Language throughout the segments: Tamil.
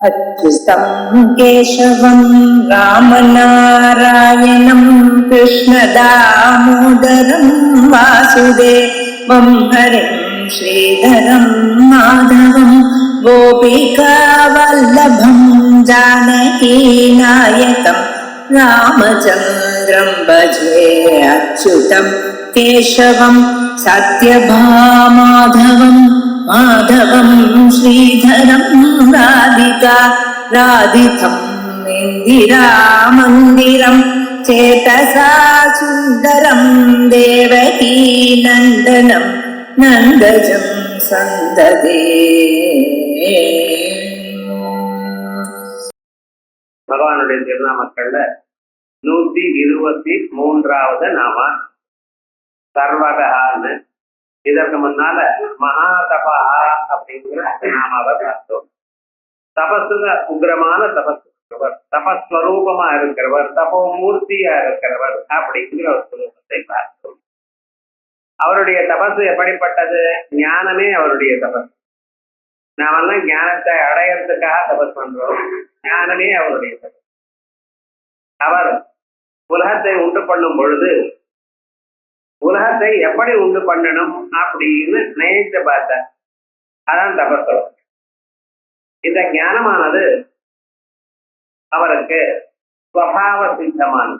अच्युतं केशवं रामनारायणं कृष्णदामोदरं वासुदेवं हरिं श्रीधरं माधवं गोपिकावल्लभं जानकीनायकं रामचन्द्रं भजे अच्युतं केशवं सत्यभामाधवं माधवं श्रीधरं राधितं इन्दिरामन्दिरं चेतसा सुन्दरं देवकी नन्दनं नन्दजं सन्ददे. பகவானுடைய திருநாமக்கள்ல 123வது நாம சர்வகான்னு. இதற்கு முன்னால மகாதபா அப்படிங்கிற நாமாவை பார்த்தோம். தபசுல உக்ரமான தபஸ், தபஸ்வரூபமா இருக்கிறவர், தபோமூர்த்தியா இருக்கிறவர் அப்படிங்கிற ஒரு சுரூபத்தை பார்த்தோம். அவருடைய தபசு எப்படிப்பட்டது? ஞானமே அவருடைய தபஸ். நாமெல்லாம் ஞானத்தை அடையறதுக்காக தபஸ் பண்றோம். ஞானமே அவருடைய தபஸ். அவர் உலகத்தை உண்டு பண்ணும் பொழுது உலகத்தை எப்படி உண்டு பண்ணணும் அப்படின்னு நினைத்து பார்த்தார். அதான் தபஸ். இந்த ஞானமானது அவருக்கு ஸ்வபாவ சித்தமானது.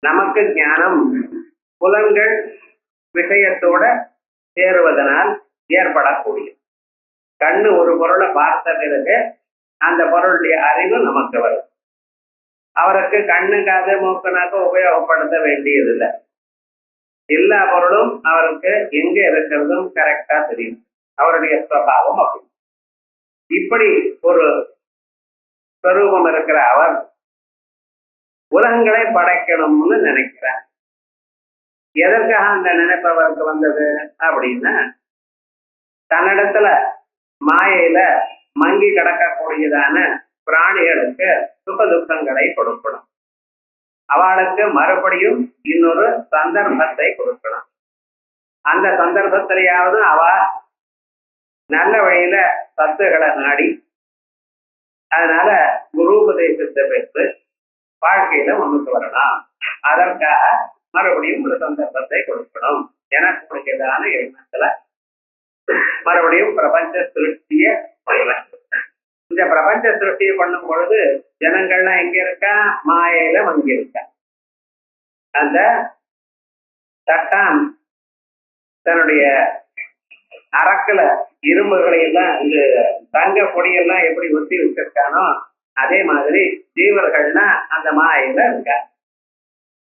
நமக்கு ஞானம் புலன்கள் விஷயத்தோட சேருவதனால் ஏற்படக்கூடியது. கண்ணு ஒரு பொருளை பார்த்த பிறகு அந்த பொருளுடைய அறிவு நமக்கு வரும். அவருக்கு கண்ணு காது மூக்கனாக்க உபயோகப்படுத்த வேண்டியதில்லை. எல்லா பொருளும் அவருக்கு எங்க இருக்கிறதும் கரெக்டா தெரியும். அவருடைய ஸ்வபாவம் அப்படி. இப்படி ஒரு ஸ்வரூபம் இருக்கிற அவர் உலகங்களை படைக்கணும்னு நினைக்கிறார். எதற்காக அந்த நினைப்பு அவருக்கு வந்தது அப்படின்னா, தன்னிடத்துல மாயையில மங்கி கிடக்கக்கூடியதான பிராணிகளுக்கு சுக துக்கங்களை கொடுக்கணும். அவளுக்கு மறுபடியும் இன்னொரு சந்தர்ப்பத்தை கொடுக்கணும். அந்த சந்தர்ப்பத்திலேயாவது அவ நல்ல வழியில சத்துகளை நாடி, அதனால குரு உபதேசத்தை பெற்று வாழ்க்கையில முன்னுக்கு வரலாம். அதற்காக மறுபடியும் ஒரு சந்தர்ப்பத்தை கொடுக்கணும். எனக்குரியதான எண்ணத்துல மறுபடியும் பிரபஞ்ச சிருஷ்டிய பண்ணலாம். இந்த பிரபஞ்ச சிருஷ்டியை பண்ணும் பொழுது ஜனங்கள்லாம் எங்க இருக்கா? மாயையில வங்கி இருக்கா. அந்த தட்டான் தன்னுடைய அரக்குல இரும்புகளை எல்லாம், இந்த தங்க பொடியெல்லாம் எப்படி ஒத்தி வச்சிருக்கானோ அதே மாதிரி ஜீவர்கள்னா அந்த மாயையில இருக்கா.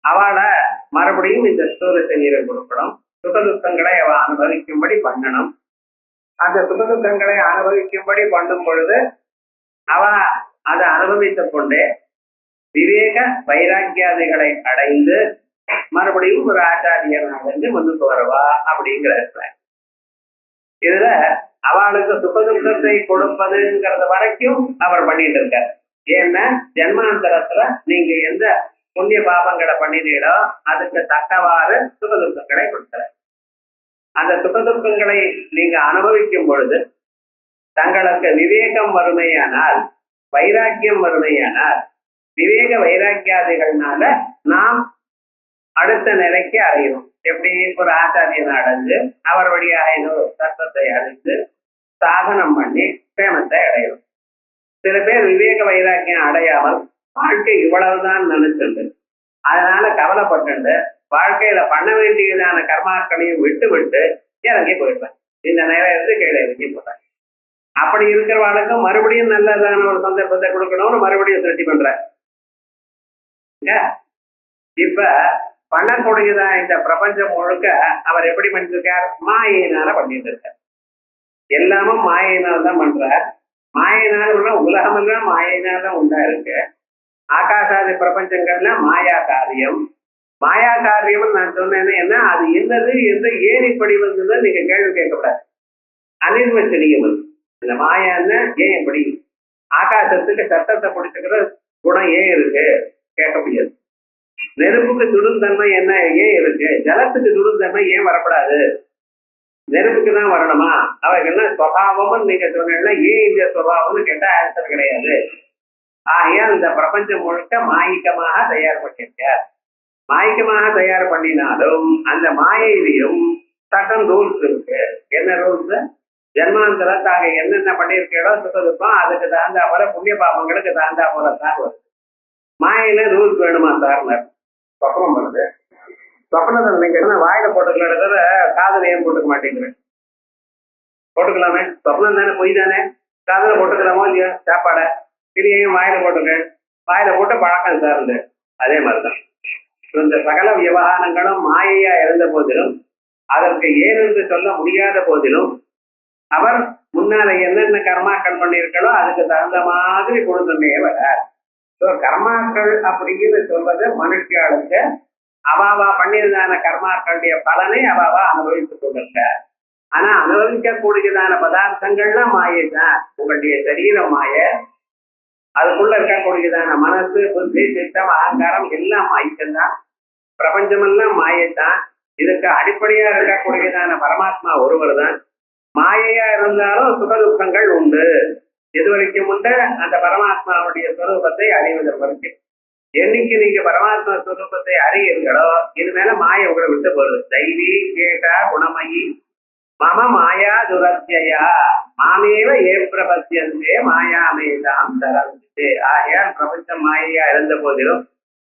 அவளை மறுபடியும் இந்த ஸ்தூல சரீரை கொடுக்கணும். சுகதுக்கங்களை அவ அனுபவிக்கும்படி பண்ணணும். அந்த சுகதுக்கங்களை அனுபவிக்கும்படி பண்ணும் பொழுது அவ அதை அனுபவித்துக் கொண்டே விவேக வைராக்கியாதிகளை அடைந்து மறுபடியும் ஒரு ஆச்சாரியன் அடைந்து முன்னுக்கு வரவா அப்படிங்கிற. இதுல அவளுக்கு சுகதுக்கத்தை கொடுப்பதுங்கிறது வரைக்கும் அவர் பண்ணிட்டு இருக்கார். ஏன்னா ஜென்மாந்தரத்துல நீங்க எந்த புண்ணிய பாபங்களை பண்ணினீங்களோ அதுக்கு தக்கவாறு சுகதுக்கங்களை கொடுக்கிற. அந்த சுகதுக்கங்களை நீங்க அனுபவிக்கும் பொழுது தங்களுக்கு விவேகம் வறுமையானால், வைராக்கியம் வறுமையானால், விவேக வைராக்கியாதிகள்னால நாம் அடுத்த நிலைக்கு அடையணும். எப்படி? ஒரு ஆச்சாரியனை அடைஞ்சு அவர் வழியாக இன்னொரு தத்துவத்தை அடைந்து சாதனம் பண்ணி பிரேமத்தை அடையணும். சில பேர் விவேக வைராக்கியம் அடையாமல் வாழ்க்கை இவ்வளவுதான் நினைச்சுண்டு அதனால கவலைப்பட்டு வாழ்க்கையில பண்ண வேண்டியதான கர்மாக்களையும் விட்டு விட்டு இறங்கி போயிடுறேன். இந்த நேரத்து கீழே இறங்கி போறேன். அப்படி இருக்கிறவாளுக்கு மறுபடியும் நல்லதான ஒரு சந்தர்ப்பத்தை கொடுக்கணும்னு மறுபடியும் திருஷ்டி பண்ற. இப்ப பண்ணக்கூடியதா இந்த பிரபஞ்சம் முழுக்க அவர் எப்படி பண்ணிருக்கார்? மாயினால பண்ணிட்டு இருக்கார். எல்லாமும் மாயினால் தான் பண்றார். மாயினால் உலகம் எல்லாம் மாயினால உண்டா இருக்கு. ஆகாசாதி பிரபஞ்சங்கள்லாம் மாயா காரியம். மாயா காரியம் நான் சொன்னேன்னா என்ன, அது என்னது என்று ஏன் இப்படி வந்ததுன்னு நீங்க கேள்வி கேட்கக்கூடாது. அனிர்வச்சனீயம். இந்த மாயான்னு ஏன் எப்படி? ஆகாசத்துக்கு சத்தத்தை பிடிச்சுக்கிற குணம் ஏன் இருக்கு கேட்க முடியாது. நெருப்புக்கு துடுந்தன்மை என்ன ஏன் இருக்கு? ஜலத்துக்கு துடுந்தன்மை ஏன் வரக்கூடாது? நெருப்புக்கு தான் வரணுமா? அவைகள்லாம் சுவாவம்னு நீங்க சொன்னீங்கன்னா ஏன் இந்த சுவாவம்னு கேட்டா ஆன்சர் கிடையாது. ஆகையால் இந்த பிரபஞ்சம் முழுக்க மாயிக்கமாக தயார் பண்ணியிருக்கார். மாயிக்கமாக தயார் பண்ணினாலும் அந்த மாயையிலையும் சட்டம் ரூல்ஸ் இருக்கு. என்ன ரூல்ஸ்? ஜென்மாந்தர தாங்க என்னென்ன பண்ணியிருக்கோ சுத்ததுப்போம் அதுக்கு தகுந்தா போல புண்ணிய பாபங்களுக்கு தகுந்தா போல தான் வருது. மாயில ரூல்ஸ் வேணுமா சார்? சொப்பனம் வருது. சொப்பனத்தை நீங்க என்ன வாயில போட்டுக்கல காதல ஏன் போட்டுக்க மாட்டேங்கிறேன்? போட்டுக்கலாமே, சொப்னம் தானே, பொய் தானே. காதல போட்டுக்கலாமோ இல்லையோ? சாப்பாடை இல்லையும் வாயில போட்டுக்க, வாயில போட்டு பழக்கம் சார்ந்து அதே மாதிரிதான் இந்த சகல விவகாரங்களும் மாயையா இருந்த போதிலும் அதற்கு ஏனென்று சொல்ல முடியாத போதிலும் அவர் முன்னால என்னென்ன கர்மாக்கள் பண்ணியிருக்கோ அதுக்கு தகுந்த மாதிரி கொடுத்துட்டே வரார். கர்மாக்கள் அப்படின்னு சொல்றது மனுஷியாளுக்கு அவாவா பண்ணியிருந்தான கர்மாக்களுடைய பலனை அவாவா அனுபவித்துக் கொண்டிருக்க. ஆனா அனுபவிக்கக்கூடியதான பதார்த்தங்கள்லாம் மாயை தான். உங்களுடைய சரீரம் மாய, அதுக்குள்ள இருக்கக்கூடியதான மனசு, புத்தி, சித்தம், அகங்காரம் எல்லாம் மாய்க்கத்தான். பிரபஞ்சமெல்லாம் மாயைத்தான். இதுக்கு அடிப்படையா இருக்கக்கூடியதான பரமாத்மா ஒருவர் தான். மாயையா இருந்தாலும் சுகதுக்கங்கள் உண்டு. இது வரைக்கும் உண்டு அந்த பரமாத்மாவுடைய ஸ்வரூபத்தை அறிவதற்கு வரைக்கும். என்னைக்கு நீங்க பரமாத்மா ஸ்வரூபத்தை அறியீர்களோ இது மேல மாயை உங்களை விட்டு போகுது. தைவி கேட்டா குணமயி மம மாயா துரத்தியா மாமேவ ஏ பிரபத்தியந்தே மாயாமேதாம் தரந்தே. ஆகையால் பிரபஞ்சம் மாயையா இருந்த போதிலும்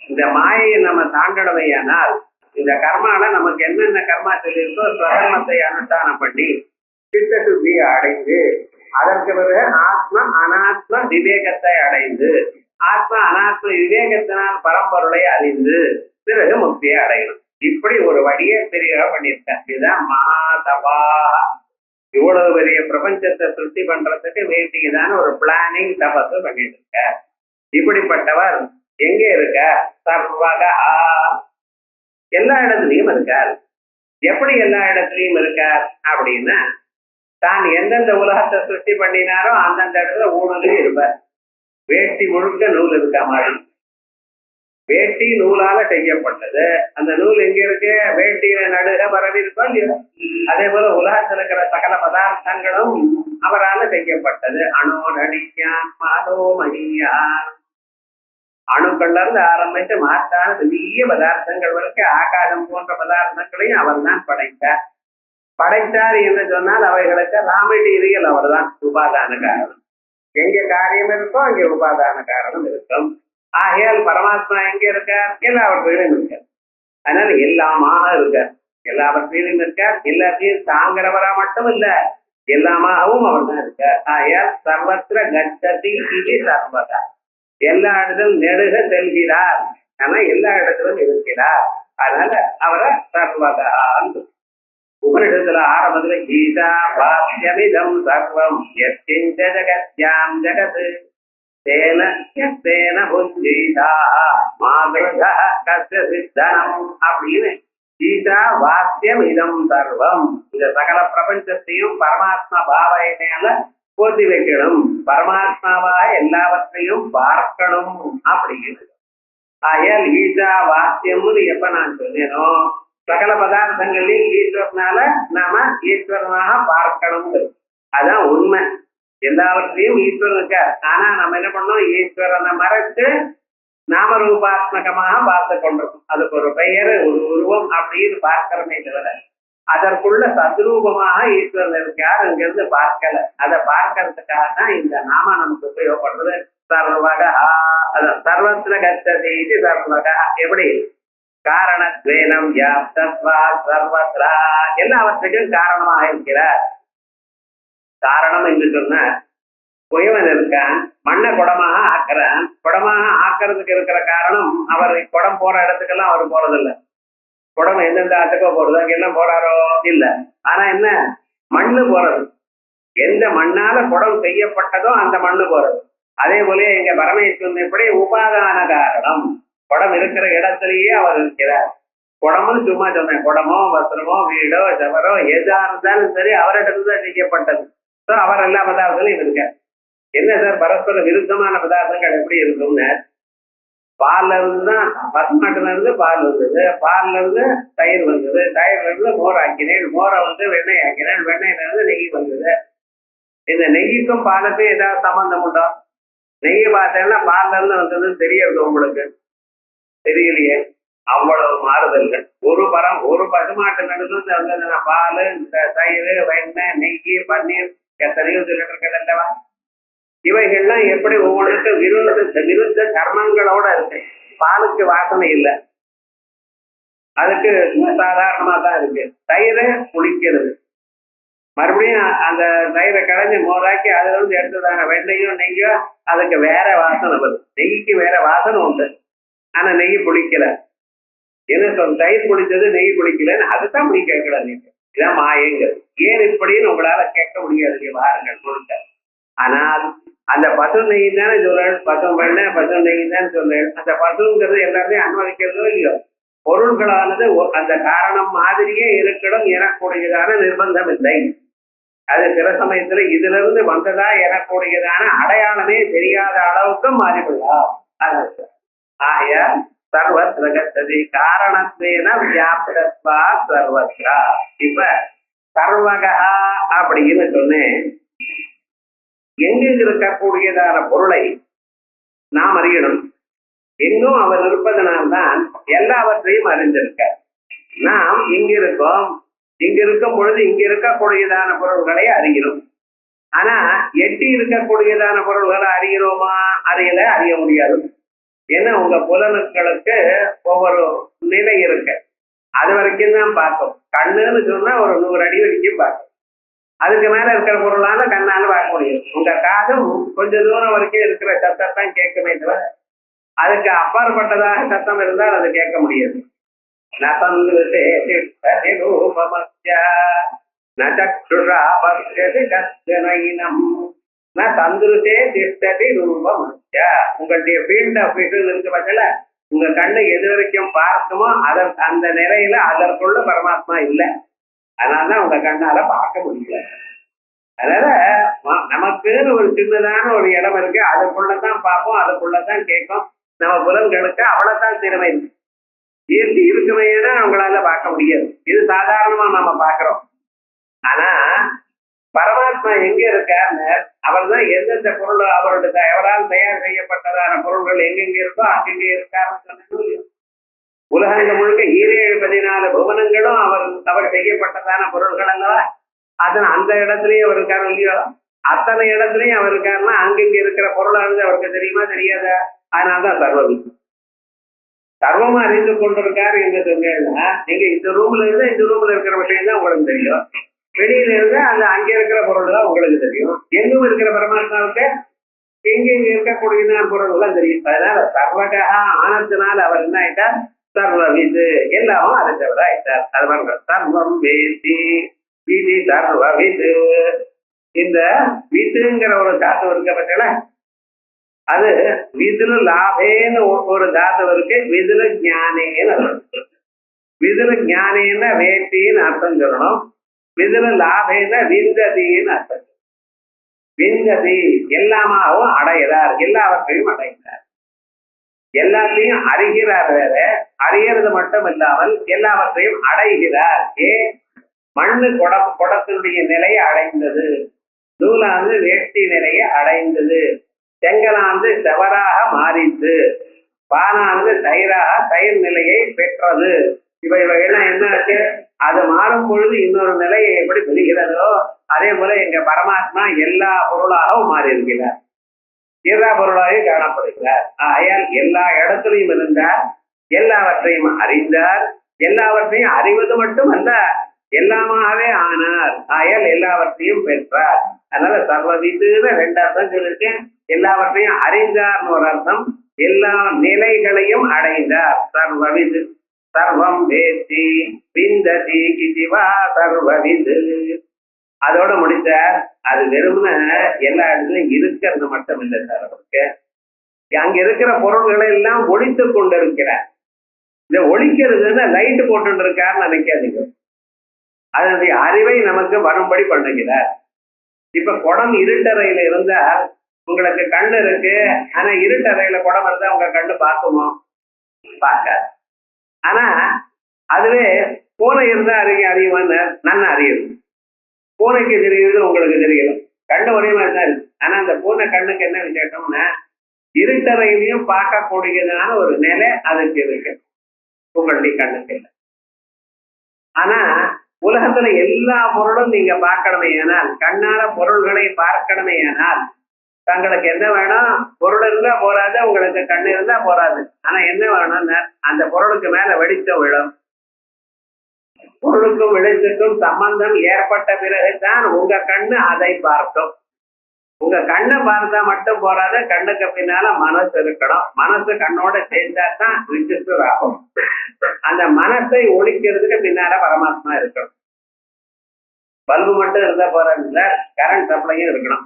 இந்த மாயையை நம்ம தாண்டடமையானால் இந்த கர்மால நமக்கு என்னென்ன கர்மா சொல்லியிருக்கோ ஸ்வகர்மத்தை அனுஷ்டானம் பண்ணி சித்த சுத்தியை அடைந்து அதற்கு பிறகு ஆத்ம அனாத்ம விவேகத்தை அடைந்து ஆத்ம அனாத்ம விவேகத்தினால் பரம்பொருளை அறிந்து பிறகு முக்தியை அடையணும். இப்படி ஒரு வழியை பெரிய பண்ணியிருக்கார். இதுதான் மகாதபா. இவ்வளவு பெரிய பிரபஞ்சத்தை சிருஷ்டி பண்றதுக்கு வேண்டியதான ஒரு பிளானிங் தபத்து பண்ணிட்டு இருக்க. இப்படிப்பட்டவர் எங்க இருக்க? சர்வகா, எல்லா இடத்துலயும் இருக்கார். எப்படி எல்லா இடத்துலயும் இருக்கார் அப்படின்னா தான் எந்தெந்த உலகத்தை சிருஷ்டி பண்ணினாரோ அந்தந்த இடத்துல ஊழலும் இருப்பார். வேட்டி முழுக்க நூல் இருக்கா மாதிரி. வேட்டி நூலால செய்யப்பட்டது. அந்த நூல் எங்க இருக்கு? வேட்டியில நடுக பரவி இருக்கோம் இல்லையா? அதே போல உலகத்தில் இருக்கிற சகல பதார்த்தங்களும் அவரால் செய்யப்பட்டது. அணோரணியான் மாதோமணியான், அணுக்கள்ல இருந்து ஆரம்பித்து மாற்றான பெரிய பதார்த்தங்கள் வரைக்கும் ஆகாசம் போன்ற பதார்த்தங்களையும் அவர் தான் படைத்தார். படைத்தார் என்று சொன்னால் அவைகளுக்கு ராமெட்டீரியல் அவர் தான் உபாதான காரணம். எங்க காரியம் இருக்கோ அங்கே உபாதான காரணம் இருக்கும். ஆகையால் பரமாத்மா எங்க இருக்கார்? எல்லாவற்றிலும் இருக்கார். அதனால எல்லாமாக இருக்கார், எல்லாவற்றிலும் இருக்கார். எல்லாத்தையும் தாங்கிறவரா மட்டும் இல்ல, எல்லாமாகவும் அவர் தான் இருக்கார். ஆகையால் சர்வத்திர கச்சதி இது சர்வதா, எல்லா இடத்திலும் நெடுக செல்கிறார். ஆனா எல்லா இடத்திலும் இருக்கிறார். அதனால அவரை சர்வதா. உபனிஷத்துல ஆரம்பத்துல கீதா வாக்கியமிதம் சர்வம் யத்கிஞ்ச ஜகத்யாம் ஜகத் தேன யத்தேன புஞ்சீதா மாதா கஸ்ய சித்தனம் அப்படின்னு கீதா வாக்கியமிதம் சர்வம். இந்த சகல பிரபஞ்சத்தையும் பரமாத்மா பாவனையால போட்டி வைக்கணும், பரமாத்மாவாக எல்லாவற்றையும் பார்க்கணும் அப்படின்னு. ஆகையால் ஈஷா வாக்கியம்னு எப்ப நான் சொன்னேனோ சகல பதார்த்தங்களையும் ஈஸ்வரனால நாம ஈஸ்வரனாக பார்க்கணும். அதான் உண்மை. எல்லாவற்றையும் ஈஸ்வரன் இருக்கார். ஆனா நம்ம என்ன பண்ணோம்? ஈஸ்வரனை மறைச்சு நாமரூபாத்மகமாக பார்த்து கொண்டிருக்கோம். அதுக்கு ஒரு பெயர், ஒரு உருவம் அப்படின்னு பார்க்கிறோமே தவிர அதற்குள்ள சத்ரூபமாக ஈஸ்வரன் இருக்கார் இங்கிருந்து பார்க்கல. அதை பார்க்கறதுக்காக தான் இந்த நாம நமக்கு உபயோகப்படுறது. சர்வகா, சர்வத்திர கச்சதி சர்வகா. எப்படி? காரணத்வேனம் வியாப்தத்வா சர்வத்ரா, எல்லாவற்றுக்கும் காரணமாக இருக்கிறார். காரணம் என்று சொன்ன குயவன் இருக்கான், மண்ணை குடமாக ஆக்குறான். குடமாக ஆக்கிறதுக்கு இருக்கிற காரணம் அவர் குடம் போற இடத்துக்கெல்லாம் அவர் போறதில்லை. குடம் எந்தெந்த ஆத்துக்கோ போறது, அங்கெல்லாம் போறாரோ இல்ல. ஆனா என்ன? மண்ணு போறது. எந்த மண்ணால குடம் செய்யப்பட்டதோ அந்த மண்ணு போறது. அதே போல எங்க பரமேஸ்வரன் எப்படி உபாதான காரணம், குடம் இருக்கிற இடத்திலேயே அவர் இருக்கிறார். குடம்னு சும்மா சொன்னேன். குடமோ வஸ்திரமோ வீடோ செவரோ எதா இருந்தாலும் சரி அவரிடம்தான் செய்யப்பட்டது. அவர் எல்லா பதார்த்தங்களும் இருக்கார். என்ன சார் பரஸ்பர விருத்தமான பதார்த்தங்கள் எப்படி இருக்கும்னு பால்ல இருந்து தான் பசுமாட்டுல இருந்து பால் வந்தது, பால்ல இருந்து தயிர் வந்தது, தயிர்ல இருந்து மோர் ஆக்கினேன், மோரை வந்து வெண்ணெய் ஆக்கினேன், வெண்ணெயில இருந்து நெய் வந்தது. இந்த நெய்யுக்கும் பாலுக்கும் ஏதாவது சம்பந்தம் உண்டோ? நெய் பார்த்தேன்னா பால்ல இருந்து வந்ததுன்னு தெரியறது உங்களுக்கு தெரியலையே. அவ்வளவு மாறுதல்கள். ஒரு பசுமாட்டு நடுவில் வந்ததுன்னா பால், தயிர், வெண்ணெய், நெய், பன்னீர் எத்தனையோ சொல்லிட்டு இருக்கிறது அல்லவா? இவைகள்லாம் எப்படி ஒவ்வொன்றுக்கும் விருத்த கர்மங்களோட இருக்கு. பாலுக்கு வாசனை இல்லை, அதுக்கு சாதாரணமா தான் இருக்கு. தயிரை குளிக்கிறது, மறுபடியும் அந்த தயிரை கடைஞ்சி மோராக்கி அதுல இருந்து எடுத்ததான வெண்ணையோ நெய்யோ அதுக்கு வேற வாசனை வருது. நெய்க்கு வேற வாசனை உண்டு, ஆனா நெய் குளிக்கல. என்ன சொல், தயிர் குளிச்சது நெய் குளிக்கலன்னு அதுதான் நீ கேட்கல. நீங்க இதான் மாயங்கிறது. ஏன் இப்படின்னு உங்களால கேட்க முடியாது வாருங்கள் கொடுக்க. ஆனால் அந்த பசு நெய் தானே சொல்றேன், பசு வெண்ணெய் பசு நெய் தான் சொல்றேன். அந்த பசுங்கிறது எல்லாருமே அனுமதிக்கிறதோ இல்லையோ, பொருள்களானது அந்த காரணம் மாதிரியே இருக்கணும் எனக்கூடியதான நிர்பந்தம் இல்லை. அது சில சமயத்துல இதுல இருந்து வந்ததா எனக்கூடியதான அடையாளமே தெரியாத அளவுக்கு மாறிவிடலாம். ஆய சர்வத்ர கச்சதி காரணத்தேன வியாபிதத்வா சர்வத்ரா. இப்ப சர்வகா அப்படின்னு சொன்னேன். எங்கு இருக்கக்கூடியதான பொருளை நாம் அறியணும். எங்கும் அவர் இருப்பதனால்தான் எல்லாவற்றையும் அறிந்திருக்க. நாம் இங்க இருக்கோம், இங்க இருக்கும் பொழுது இங்க இருக்கக்கூடியதான பொருள்களை அறிகிறோம். ஆனா எட்டி இருக்கக்கூடியதான பொருள்களை அறிகிறோமா? அறிய முடியாது. ஏன்னா உங்க புலனுக்களுக்கு ஒவ்வொரு நிலை இருக்கு, அது வரைக்கும் தான் பார்க்கும். கண்ணுன்னு சொன்னா ஒரு 100 அடி வரைக்கும் பார்க்கும். அதுக்கு மேல இருக்கிற பொருளால கண்ணால பார்க்க முடியும். உங்க காதும் கொஞ்ச தூரம் வரைக்கும் இருக்கிற சத்தத்தான் கேட்குமே தவிர அதுக்கு அப்பாற்பட்டதாக சத்தம் இருந்தால் அது கேட்க முடியாது. உங்களுடைய ஃபீல்ட் ஆஃப் விஷன் இருக்கு பட்சல உங்க கண்ணு எது வரைக்கும் பார்க்குமோ அந்த நிலையில அதற்குள்ள பரமாத்மா இல்லை. அதனாலதான் உங்க கண்ணால பார்க்க முடியல. அதனால நமக்குன்னு ஒரு சின்னதான ஒரு இடம் இருக்கு, அதுக்குள்ளதான் பார்ப்போம், அதுக்குள்ளதான் கேட்கும். நம்ம புலன்களுக்கு அவ்வளவுதான் திறமை இருக்கு. இயற்கை இருக்குமையா அவங்களால பார்க்க முடியாது. இது சாதாரணமா நம்ம பார்க்கிறோம். ஆனா பரமாத்மா எங்க இருக்காருன்னு அவர் தான் எந்தெந்த பொருள் அவருடைய எவரால் தயார் செய்யப்பட்டதான பொருள்கள் எங்கெங்க இருக்கோ அங்கெங்க இருக்காருன்னு சொன்ன உலகங்கள் முழுக்க 14 புவனங்களும் அவர் செய்யப்பட்டதான பொருள்கள் அல்லவா? அதன் அந்த இடத்துலயும் அவர் இருக்காரு இல்லையோ? அத்தனை இடத்துலயும் அவர் இருக்காருன்னா அங்கங்க இருக்கிற பொருளானது அவருக்கு தெரியுமா தெரியாதா? அதனால்தான் சர்வமா அறிந்து கொண்டிருக்காரு என்று சொன்னீங்கன்னா நீங்க இந்த ரூம்ல இருந்து இந்த ரூம்ல இருக்கிற விஷயம் தான் உங்களுக்கு தெரியும். வெளியில இருந்து அந்த அங்க இருக்கிற பொருள் தான் உங்களுக்கு தெரியும். எங்கும் இருக்கிற பரமாத்மாவுக்கு எங்கெங்க இருக்கக்கூடிய பொருள் தான் தெரியும். அதனால சர்வகா ஆனத்தினால அவர் என்ன ஆயிட்டார்? சர்வவிது, எல்லாமும் அறிந்தவரா ஆயிட்டார். அது சர்வம் வேதி விதி சர்வவிது. இந்த விதுங்கிற ஒரு தாத்து இருக்க பட்சல அது விதுல லாபேன்னு ஒரு தாத்து இருக்கு, விதுல ஞானேன்னு அர்த்தம். விதுல ஞானேன்னா வேட்டின்னு அர்த்தம் சொல்லணும், விதுல லாபேன்னா விந்ததின்னு அர்த்தம். விந்ததி எல்லாமாவும் அடைகிறார், எல்லாவற்றையும் அடைகிறார், எல்லாத்தையும் அறிகிறார். வேற அறியறது மட்டும் இல்லாமல் எல்லாவற்றையும் அடைகிறார். மண்ணு குடத்தினுடைய நிலையை அடைந்தது, நூலாந்து வேஷ்டி நிலையை அடைந்தது, செங்கலாந்து செவராக மாறித்து, பானாந்து தயிர் நிலையை பெற்றது. இவையெல்லாம் என்ன ஆச்சு? அது மாறும் பொழுது இன்னொரு நிலையை எப்படி பெறுகிறதோ அதே போல எங்க பரமாத்மா எல்லா பொருளாகவும் மாறி இருக்கிறார், எல்லா பொருளாக காணப்படுகிறார். ஆயால் எல்லா இடத்துலையும் இருந்தார், எல்லாவற்றையும் அறிந்தார், எல்லாவற்றையும் அறிவது மட்டும் அல்ல எல்லாமாகவே ஆனார். ஆயால் எல்லாவற்றையும் பெற்றார். அதனால சர்வவிதுன்னு 2 அர்த்தம் சொல்லிருக்கேன். எல்லாவற்றையும் அறிந்தார்னு ஒரு அர்த்தம், எல்லா நிலைகளையும் அடைந்தார். சர்வவிது சர்வம் வேத்தி விந்ததி கிதிவா சர்வவிது. அதோட முடிச்சார். அது வெறும்னு எல்லா இடத்துலயும் இருக்கிறது மட்டும் இல்லை சார், அவருக்கு அங்க இருக்கிற பொருள்களை எல்லாம் ஒழித்து கொண்டிருக்கிறார். இந்த ஒழிக்கிறதுன்னு லைட்டு போட்டு இருக்காருன்னு நினைக்காதீங்க, அதனுடைய அறிவை நமக்கு வரும்படி பண்ணுகிறார். இப்ப குடம் இருட்டறையில இருந்தால் உங்களுக்கு கண்ணு இருக்கு, ஆனா இருட்டறையில குடம் இருந்தா உங்க கண்ணு பார்க்குமோ? பார்க்காது. ஆனா அதுவே பூனை இருந்தா அறியுமான்னு நன்னா அறியுது. பூனைக்கு தெரியுது, உங்களுக்கு தெரியல. கண்ணு ஒரே மாதிரி தான் இருக்கு. ஆனா அந்த பூனை கண்ணுக்கு என்ன விசேஷம்னா இருட்டறையிலையும் பார்க்கக்கூடியதான ஒரு நிலை அதுக்கு இருக்கு, உங்களுடைய கண்ணுக்கு இல்லை. ஆனா உலகத்துல எல்லா பொருளும் நீங்க பார்க்கணுமே ஆனால், கண்ணால பொருள்களை பார்க்கணுமே ஆனால் தங்களுக்கு என்ன வேணும்? பொருள் இருந்தா போறாது, உங்களுக்கு கண்ணு இருந்தா போறாது. ஆனா என்ன வேணும்னா அந்த பொருளுக்கு மேல வெளிச்சம் விழும். பொருளுக்கும் வெளிச்சத்துக்கும் சம்பந்தம் ஏற்பட்ட பிறகுதான் உங்க கண்ணு அதை பார்க்கும். உங்க கண்ணை பார்த்தா மட்டும் போறாத, கண்ணுக்கு பின்னால மனசு இருக்கணும். மனசு கண்ணோட சேர்ந்தா தான் ரிஜிஸ்டர் ஆகும். அந்த மனசை ஒழிக்கிறதுக்கு பின்னால பரமாத்மா இருக்கணும். பல்பு மட்டும் இருந்தா போறாங்க, கரண்ட் சப்ளையும் இருக்கணும்.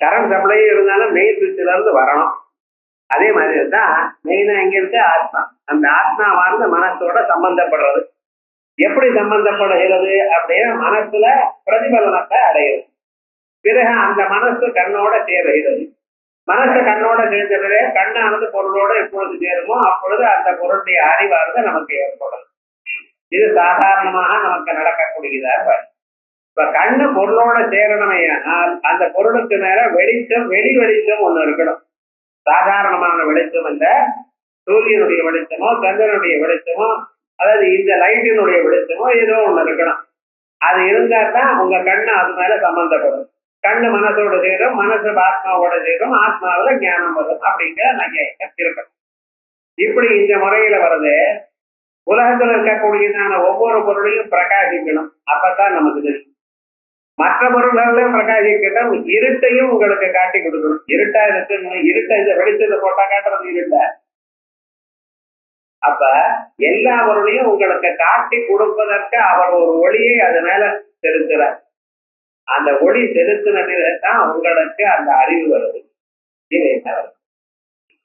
கரண்ட் சப்ளையும் இருந்தாலும் மெயின் சுவிட்சில இருந்து வரணும். அதே மாதிரி தான் மெயினா எங்க இருக்கு? ஆத்மா. அந்த ஆத்மாவானது மனசோட சம்பந்தப்படுறது. எப்படி சம்பந்தப்படுகிறது அப்படின்னா மனசுல பிரதிபலனத்தை அடையுது. பிறகு அந்த மனசு கண்ணோட சேருகிறது. மனசு கண்ணோட சேர்ந்த பிறகு கண்ணானது பொருளோட எப்பொழுது சேருமோ அப்பொழுது அந்த பொருளுடைய அறிவானது நமக்கு ஏற்படும். இது சாதாரணமாக நமக்கு நடக்கக்கூடியதா. இப்ப கண்ணு பொருளோட சேரணுமே ஆனால் அந்த பொருளுக்கு மேல வெளிச்சம், வெளி வெளிச்சம் ஒண்ணு இருக்கணும். சாதாரணமான வெளிச்சம் இல்ல, சூரியனுடைய வெளிச்சமோ சந்திரனுடைய வெளிச்சமோ, அதாவது இந்த லைட்டினுடைய வெளிச்சமோ ஏதோ ஒண்ணு இருக்கணும். அது இருந்தா தான் உங்க கண்ணு அது மேல சம்பந்தப்படும். கண்ணு மனசோட சேரும், மனசு ஆத்மாவோட சேரும், ஆத்மாவில ஞானம் வரும். அப்படிங்கிற நகையம் இருக்கணும். இப்படி இந்த முறையில வருது. உலகத்துல இருக்கக்கூடியதான ஒவ்வொரு பொருளையும் பிரகாசிக்கணும். அப்பதான் நமக்கு தெரியும். மற்ற பொருள்களையும் பிரகாசிக்கட்டும், இருட்டையும் உங்களுக்கு காட்டி கொடுக்கணும். இருட்டா இருக்கு, இருட்டை இந்த வெளிச்சத்தை போட்டா காட்டுறது இருட்ட. அப்ப எல்லா பொருளையும் உங்களுக்கு காட்டி கொடுப்பதற்கு அவர் ஒரு ஒளியை அது மேல செலுத்துறார். அந்த ஒளி செலுத்தினதான் உங்களுக்கு அந்த அறிவு வருது.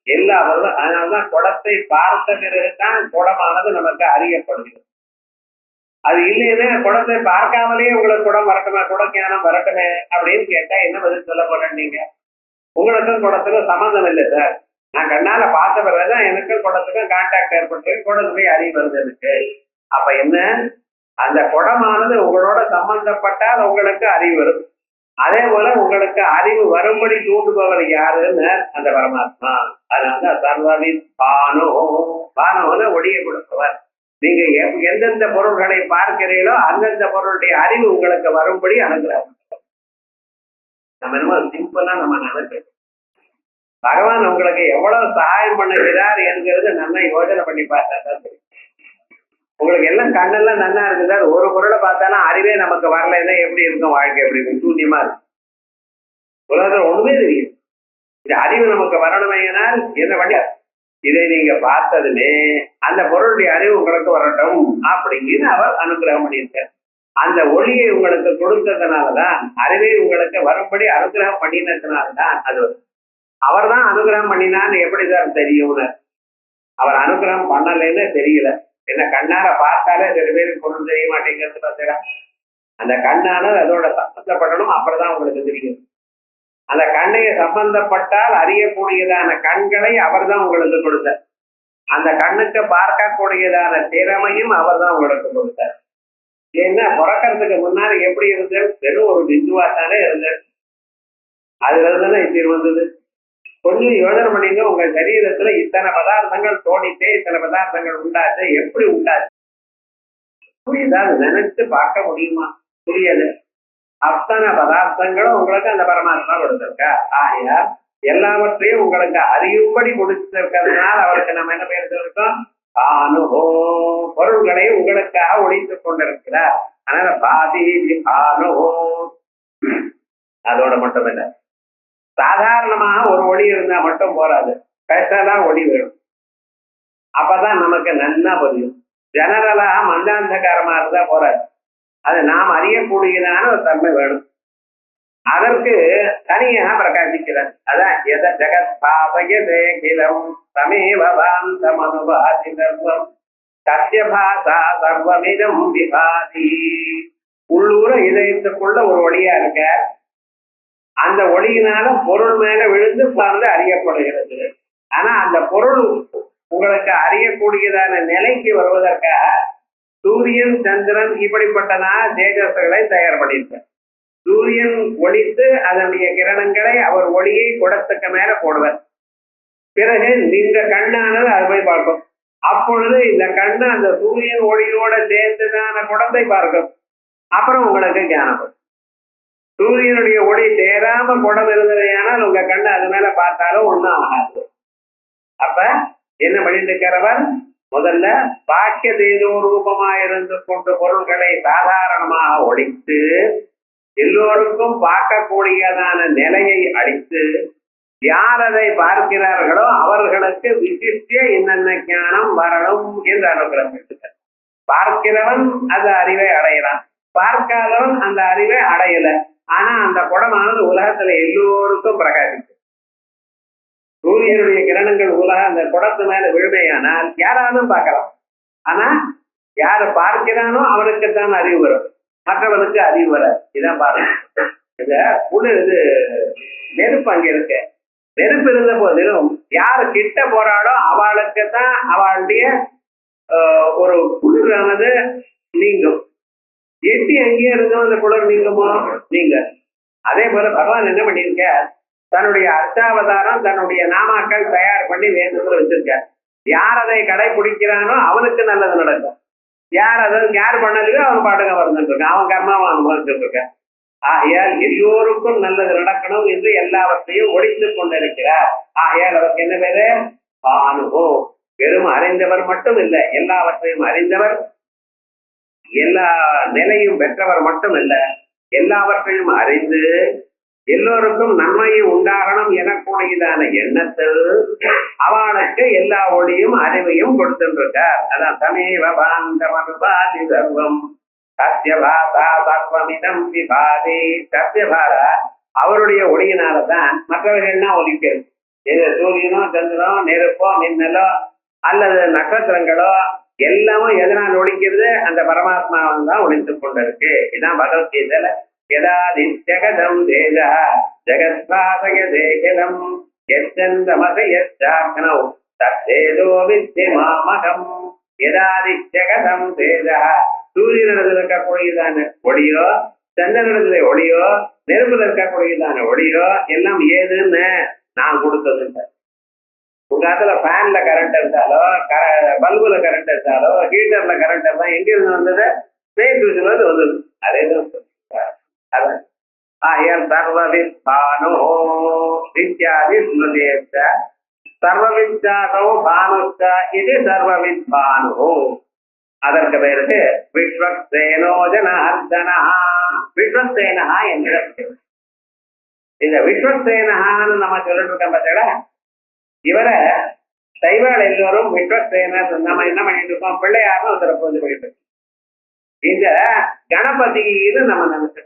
எல்லா பொருளும். அதனாலதான் குடத்தை பார்த்த பிறகுதான் குடமானது நமக்கு அறியப்படுகிறது. அது இல்லைன்னா குடத்தை பார்க்காமலே உங்களுக்கு குடம் வரட்டுமே, குட ஞானம் வரட்டுமே அப்படின்னு கேட்டா என்ன பதில் சொல்ல போறேன்? நீங்க உங்களுக்கும் குடத்துக்கும் சம்மந்தம் இல்லை சார், நான் கண்ணால பார்த்த பிறகுதான் எனக்கும் குடத்துக்கும் கான்டாக்ட் ஏற்பட்டு குடத்துடைய அறிவு வருது எனக்கு. அப்ப என்ன? அந்த குடமானது உங்களோட சம்பந்தப்பட்டால் உங்களுக்கு அறிவு வரும். அதே போல உங்களுக்கு அறிவு வரும்படி தூண்டுபவர் யாருன்னு அந்த பரமாத்மா. அதனால சர்வவி பானோ, பானோன்னு ஒளியை கொடுப்பவர். நீங்க எந்தெந்த பொருள்களை பார்க்கிறீங்களோ அந்தந்த பொருளுடைய அறிவு உங்களுக்கு வரும்படி அனுகிரகம். நம்ம என்னமோ சிம்பிளா நம்ம நினைக்கிறோம். பகவான் உங்களுக்கு எவ்வளவு சகாயம் பண்ணுகிறார் என்கிறது நல்லா யோசனை பண்ணி பார்த்தா தான் தெரியும். உங்களுக்கு எல்லாம் கண்ணெல்லாம் நல்லா இருக்குது சார், ஒரு பொருளை பார்த்தாலும் அறிவே நமக்கு வரலைன்னா எப்படி இருக்கும் வாழ்க்கை? எப்படி இருக்கும்? சூன்யமா இருக்கும். உலகத்துல ஒண்ணுமே தெரியும். இந்த அறிவு நமக்கு வரணுமையினால் என்ன பண்ண, இதை நீங்க பார்த்ததுமே அந்த பொருளுடைய அறிவு உங்களுக்கு வரட்டும் அப்படின்னு அவர் அனுகிரகம் பண்ணியிருக்கார். அந்த ஒளியை உங்களுக்கு கொடுத்ததுனாலதான், அறிவை உங்களுக்கு வரும்படி அனுகிரகம் பண்ணினதுனால்தான் அது. அவர் தான் அனுகிரகம் பண்ணினான்னு எப்படி சார் தெரியும்னு? அவர் அனுகிரகம் பண்ணலைன்னு தெரியல. என்ன கண்ணால பார்த்தாலே சில பேருக்கு பொருள் தெரிய மாட்டேங்கிறது பார்த்தா. அந்த கண்ணால அதோட சம்பந்தப்படணும், அப்புறம்தான் உங்களுக்கு தெரியும். அந்த கண்ணையை சம்பந்தப்பட்டால் அறியக்கூடியதான கண்களை அவர் தான் உங்களுக்கு கொடுத்தார். அந்த கண்ணுக்கு பார்க்கக்கூடியதான திறமையும் அவர் தான் உங்களுக்கு கொடுத்தார். ஏன்னா பிறக்கிறதுக்கு முன்னாடி எப்படி இருந்தது? வெறும் ஒரு பிந்துவா தானே இருந்தது. அதுல இருந்தானே இப்படி வந்தது. கொஞ்சம் யோசனை பண்ணீங்க, உங்க சரீரத்துல இத்தனை பதார்த்தங்கள் தோணிட்டே, இத்தனை பதார்த்தங்கள் உண்டாச்சு, எப்படி உண்டாச்சு? ஏதாவது நினைச்சு பார்க்க முடியுமா? புரியல. அத்தனை பதார்த்தங்களும் உங்களுக்கு அந்த பரமாத்மா கொடுத்திருக்கா. ஆயா எல்லாவற்றையும் உங்களுக்கு அறியும்படி கொடுத்திருக்கிறதுனால அவருக்கு நம்ம என்ன பேர் இருக்கோம்? அனுபோ. பொருள்களை உங்களுக்காக ஒழித்துக் கொண்டிருக்கிறார். அதனால பாதி அனுபோ. அதோட மட்டும் இல்லை, சாதாரணமாக ஒரு ஒளி இருந்தா மட்டும் போராது, ஸ்பெஷலா ஒளி வேணும். அப்பதான் நமக்கு நல்லா புரியும். ஜெனரலா மந்தாந்தகாரமா இருந்தா போராது. அது நாம் அறியக்கூடியதான ஒரு தன்மை வேணும். அதற்கு தனியாக பிரகாசிக்கிறார். அதான் எத ஜெகத் பாபயதே கிலம் சமேவபாந்தம் அனுபாதி சர்வம் சத்யபாசா சர்வமிதம் விபாதி. உள்ளூர இதயத்துக்குள்ள ஒரு ஒளியா இருக்க, அந்த ஒளியினால பொருள் மேல விழுந்து பார்த்து அறியப்படுகிறது. ஆனா அந்த பொருள் உங்களுக்கு அறியக்கூடியதான நிலைக்கு வருவதற்காக சூரியன் சந்திரன் இப்படிப்பட்டனா தேஜஸ்களை தயார் பண்ணியிருக்க. சூரியன் ஒளித்து அதனுடைய கிரணங்களை அவர் ஒளியை குடத்துக்கு மேல போடுவார். பிறகு நீங்க கண்ணானது அதை போய் பார்க்கும். அப்பொழுது இந்த கண்ணு அந்த சூரியன் ஒளியோட சேர்த்துதான குடத்தை பார்க்கும். அப்புறம் உங்களுக்கு ஞானம். சூரியனுடைய ஒளி சேராம குடம் இருந்ததையானால் உங்க கண்ணு அது மேல பார்த்தாலும் ஒண்ணும் ஆகாது. அப்ப என்ன பண்ணிட்டு இருக்கிறவர் முதல்ல பாக்கிய தேஜோ ரூபமாயிருந்து கொண்ட பொருள்களை சாதாரணமாக ஒழித்து எல்லோருக்கும் பார்க்கக்கூடியதான நிலையை அளித்து யார் அதை பார்க்கிறார்களோ அவர்களுக்கு விசிஷ்ட என்னென்ன ஞானம் வரணும் என்று அனுகிரகித்தார். பார்க்கிறவன் அந்த அறிவை அடையலாம், பார்க்காதவன் அந்த அறிவை அடையல. ஆனா அந்த குடமானது உலகத்துல எல்லோருக்கும் பிரகாசிக்கும். சூரியனுடைய கிரணங்கள் அந்த குடத்து மேல விழுமையானால் யாராலும் பார்க்கலாம். ஆனா யாரு பார்க்கிறானோ அவனுக்குத்தான் அறிவு வரும், மற்றவனுக்கு அறிவு வர. இதான் பாருங்க, இந்த இது நெருப்பு அங்க இருக்கு. நெருப்பு இருந்த போதிலும் யாரு கிட்ட போறாளோ அவளுக்கு தான் அவளுடைய ஒரு குளிரானது நீங்கும். எட்டி அங்கேயே இருந்தோம் அந்த குளிர் நீங்குமோ? நீங்க அதே போல பகவான் என்ன பண்ணிருக்க, தன்னுடைய அர்த்தாவதாரம் தன்னுடைய நாமாக்கள் தயார் பண்ணி வேண்டுதல் வச்சிருக்க. யார் அதை கடைபிடிக்கிறானோ அவனுக்கு நல்லது நடக்கும். யார் பண்ணலையோ அவன் பாட்டுங்க வந்துட்டு இருக்கான், அவன் கர்மாவை அனுபவிச்சுட்டு இருக்க. ஆகையால் எல்லோருக்கும் நல்லது நடக்கணும் என்று எல்லாவற்றையும் ஒழித்துக் கொண்டிருக்கிறார். ஆகையால் அவருக்கு என்ன பேரு? பானுகோ. வெறும் அறிந்தவர் மட்டும் இல்லை, எல்லாவற்றையும் அறிந்தவர், எல்லா நிலையும் பெற்றவர் மட்டும் இல்ல, எல்லாவற்றையும் அறிந்து எல்லோருக்கும் நன்மையை உண்டாகணும் எனக்கூடியதான எண்ணத்தில் அவனுக்கு எல்லா ஒளியும் அறிவையும் கொடுத்துருக்கார். அதான் சமீப பாந்தமனுபாதி சர்வம் சத்யபாதா சர்வமிதம் விபாதி. சத்யபாதா அவருடைய ஒளியினாலதான் மற்றவர்கள்னா ஒலிக்கிறது. இது சூரியனோ சந்திரனோ நெருப்போ மின்னலோ அல்லது நட்சத்திரங்களோ எல்லாமும் எதனால் ஒழிக்கிறது? அந்த பரமாத்மாவும் தான் ஒழித்துக் கொண்டிருக்கு. இதான் பகவத்கீதையில யதாதித்யகதம் தேஜ ஜெகத்பாதய தேகலம் யச்சந்தமசயச்சாக்னௌ தத்தேஜோ வித்யமாமகம். யதாதித்யகதம் தேஜ சூரியனிடத்தில் இருக்கக்கூடியதான ஒளியோ, சந்திரனிடத்துல ஒளியோ, நெருப்புல இருக்கக்கூடியதான ஒளியோ எல்லாம் ஏதுன்னு நான் கொடுத்தது. உங்க இடத்துல ஃபேன்ல கரண்ட் இருந்தாலோ, பல்புல கரண்ட் இருந்தாலோ, ஹீட்டர்ல கரண்ட் இருந்தா எங்க இருந்து வந்தது? மேற்குல வந்தது. அதேதான் அதான் ஆயர் சர்வவித் பானோ வித்யாதி ஸ்மிருதேச்ச சர்வவித்யாசோ பானுச்ச இது சர்வவித் பானோ. அதற்கு பேருக்கு விஸ்வக்சேனோ ஜனார்தனா. விஸ்வக்சேனா என்கிற இந்த விஸ்வக்சேனஹான்னு நம்ம சொல்லிட்டு இருக்கோம் பார்த்தா, இவரை சைவாள் எல்லோரும் விஸ்வக்சேனர் நம்ம என்ன பண்ணிட்டு இருக்கோம், பிள்ளையாரும் ஒருத்தரை பூஜை பண்ணிட்டு இருக்கோம். இந்த கணபதினு நம்ம நினைச்சோம்.